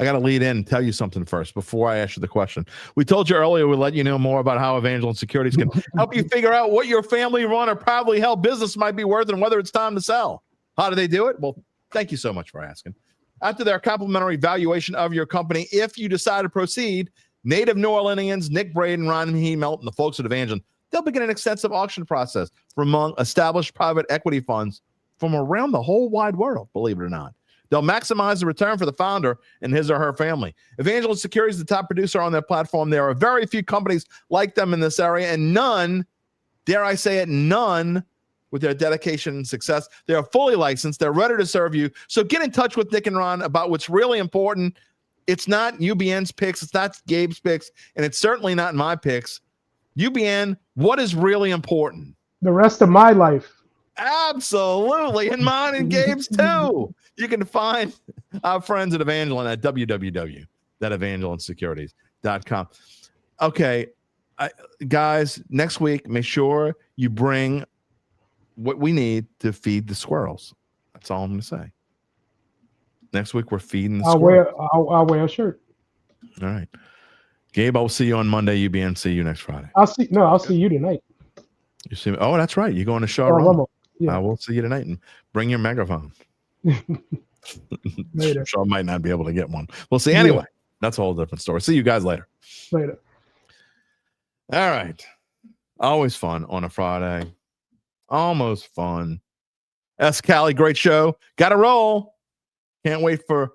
got to lead in and tell you something first before I ask you the question. We told you earlier we'd let you know more about how Evangeline Securities can help you figure out what your family-run or privately held business might be worth and whether it's time to sell. How do they do it? Well, thank you so much for asking. After their complimentary valuation of your company, if you decide to proceed, native New Orleanians Nick Braden, Ron Melt, and the folks at Evangeline, they'll begin an extensive auction process from among established private equity funds from around the whole wide world, believe it or not. They'll maximize the return for the founder and his or her family. Evangeline Securities is the top producer on their platform. There are very few companies like them in this area, and none, dare I say it, none with their dedication and success. They are fully licensed. They're ready to serve you. So get in touch with Nick and Ron about what's really important. It's not UBN's picks. It's not Gabe's picks. And it's certainly not my picks. UBN, what is really important? The rest of my life. Absolutely. And mine and Gabe's too. You can find our friends at Evangeline at www.evangelinesecurities.com. Okay, guys, next week, make sure you bring what we need to feed the squirrels. That's all I'm going to say. Next week, we're feeding the squirrels. I'll wear a shirt. All right. Gabe, I'll see you on Monday. UBN, see you next Friday. I'll see you tonight. You see me? Oh, that's right. You're going to show. Yeah. I will see you tonight, and bring your megaphone. Later. Shaw might not be able to get one. We'll see. Anyway, that's a whole different story. See you guys later. Later. All right. Always fun on a Friday. Almost fun. S. Cali, great show. Got to roll. Can't wait for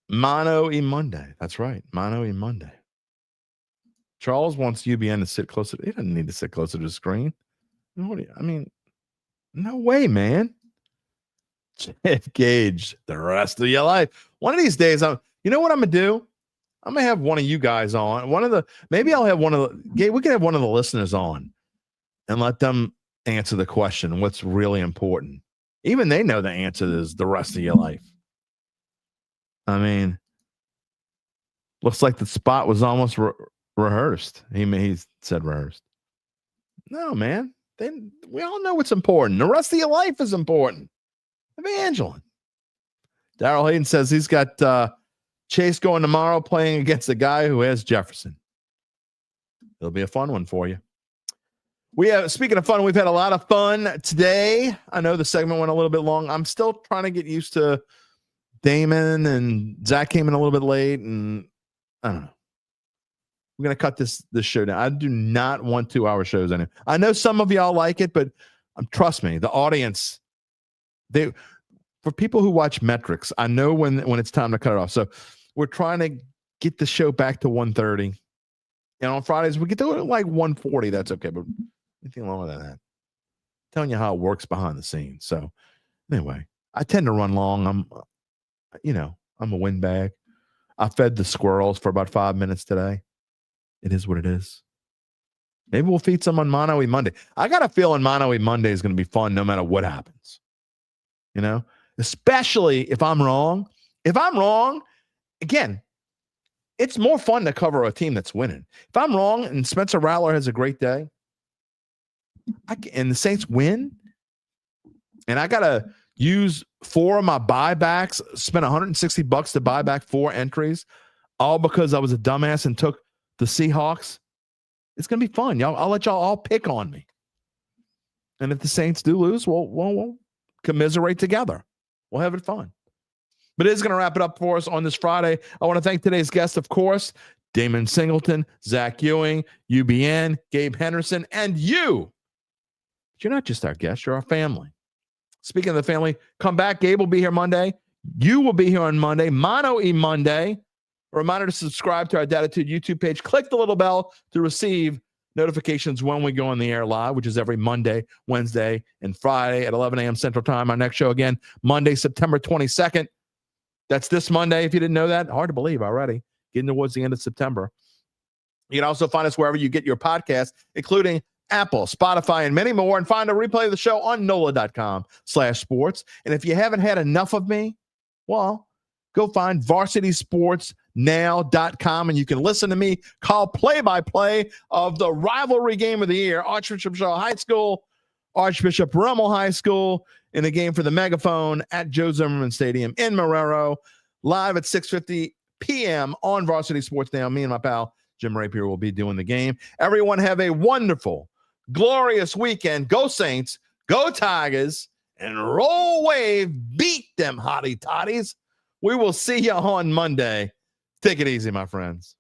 Mono e Monday. That's right. Mono e Monday. Charles wants UBN to sit closer. He doesn't need to sit closer to the screen. No way, man. Jeff Gage, the rest of your life. One of these days, you know what I'm gonna do? I'm gonna have one of you guys on. Maybe I'll have one of the Gabe. We can have one of the listeners on and let them answer the question. What's really important? Even they know the answer is the rest of your life. I mean, looks like the spot was almost rehearsed. He said rehearsed. No, man. Then we all know what's important. The rest of your life is important. Evangeline. Daryl Hayden says he's got Chase going tomorrow playing against the guy who has Jefferson. It'll be a fun one for you. Speaking of fun, we've had a lot of fun today. I know the segment went a little bit long. I'm still trying to get used to Damon, and Zach came in a little bit late, and I don't know. We're going to cut this show down. I do not want 2-hour shows anymore. I know some of y'all like it, but trust me, the audience, for people who watch metrics, I know when it's time to cut it off. So we're trying to get the show back to 1:30. And on Fridays, we get to like 1:40. That's okay. But anything longer than that, I'm telling you how it works behind the scenes. So anyway, I tend to run long. I'm a windbag. I fed the squirrels for about 5 minutes today. It is what it is. Maybe we'll feed some on Mono-y Monday. I got a feeling Mono-y Monday is going to be fun no matter what happens. Especially if I'm wrong. If I'm wrong, again, it's more fun to cover a team that's winning. If I'm wrong and Spencer Rattler has a great day and the Saints win, and I got to use 4 of my buybacks, spend $160 to buy back 4 entries, all because I was a dumbass and took the Seahawks, it's going to be fun. I'll let y'all all pick on me. And if the Saints do lose, we'll commiserate together. We'll have it fun. But it is going to wrap it up for us on this Friday. I want to thank today's guests, of course, Damon Singleton, Zach Ewing, UBN, Gabe Henderson, and you. But you're not just our guest, you're our family. Speaking of the family, come back. Gabe will be here Monday. You will be here on Monday. Mono-y Monday. A reminder to subscribe to our Dattitude YouTube page. Click the little bell to receive notifications when we go on the air live, which is every Monday, Wednesday, and Friday at 11 a.m. Central Time. Our next show again, Monday, September 22nd. That's this Monday. If you didn't know that, hard to believe already. Getting towards the end of September. You can also find us wherever you get your podcasts, including Apple, Spotify, and many more. And find a replay of the show on NOLA.com/sports. And if you haven't had enough of me, well, go find VarsitySportsNow.com, and you can listen to me call play-by-play of the rivalry game of the year, Archbishop Shaw High School, Archbishop Rummel High School, in a game for the Megaphone at Joe Zimmerman Stadium in Marrero, live at 6:50 p.m. on Varsity Sports Now. Me and my pal Jim Rapier will be doing the game. Everyone have a wonderful, glorious weekend. Go Saints, go Tigers, and roll wave. Beat them hottie toddies. We will see you on Monday. Take it easy, my friends.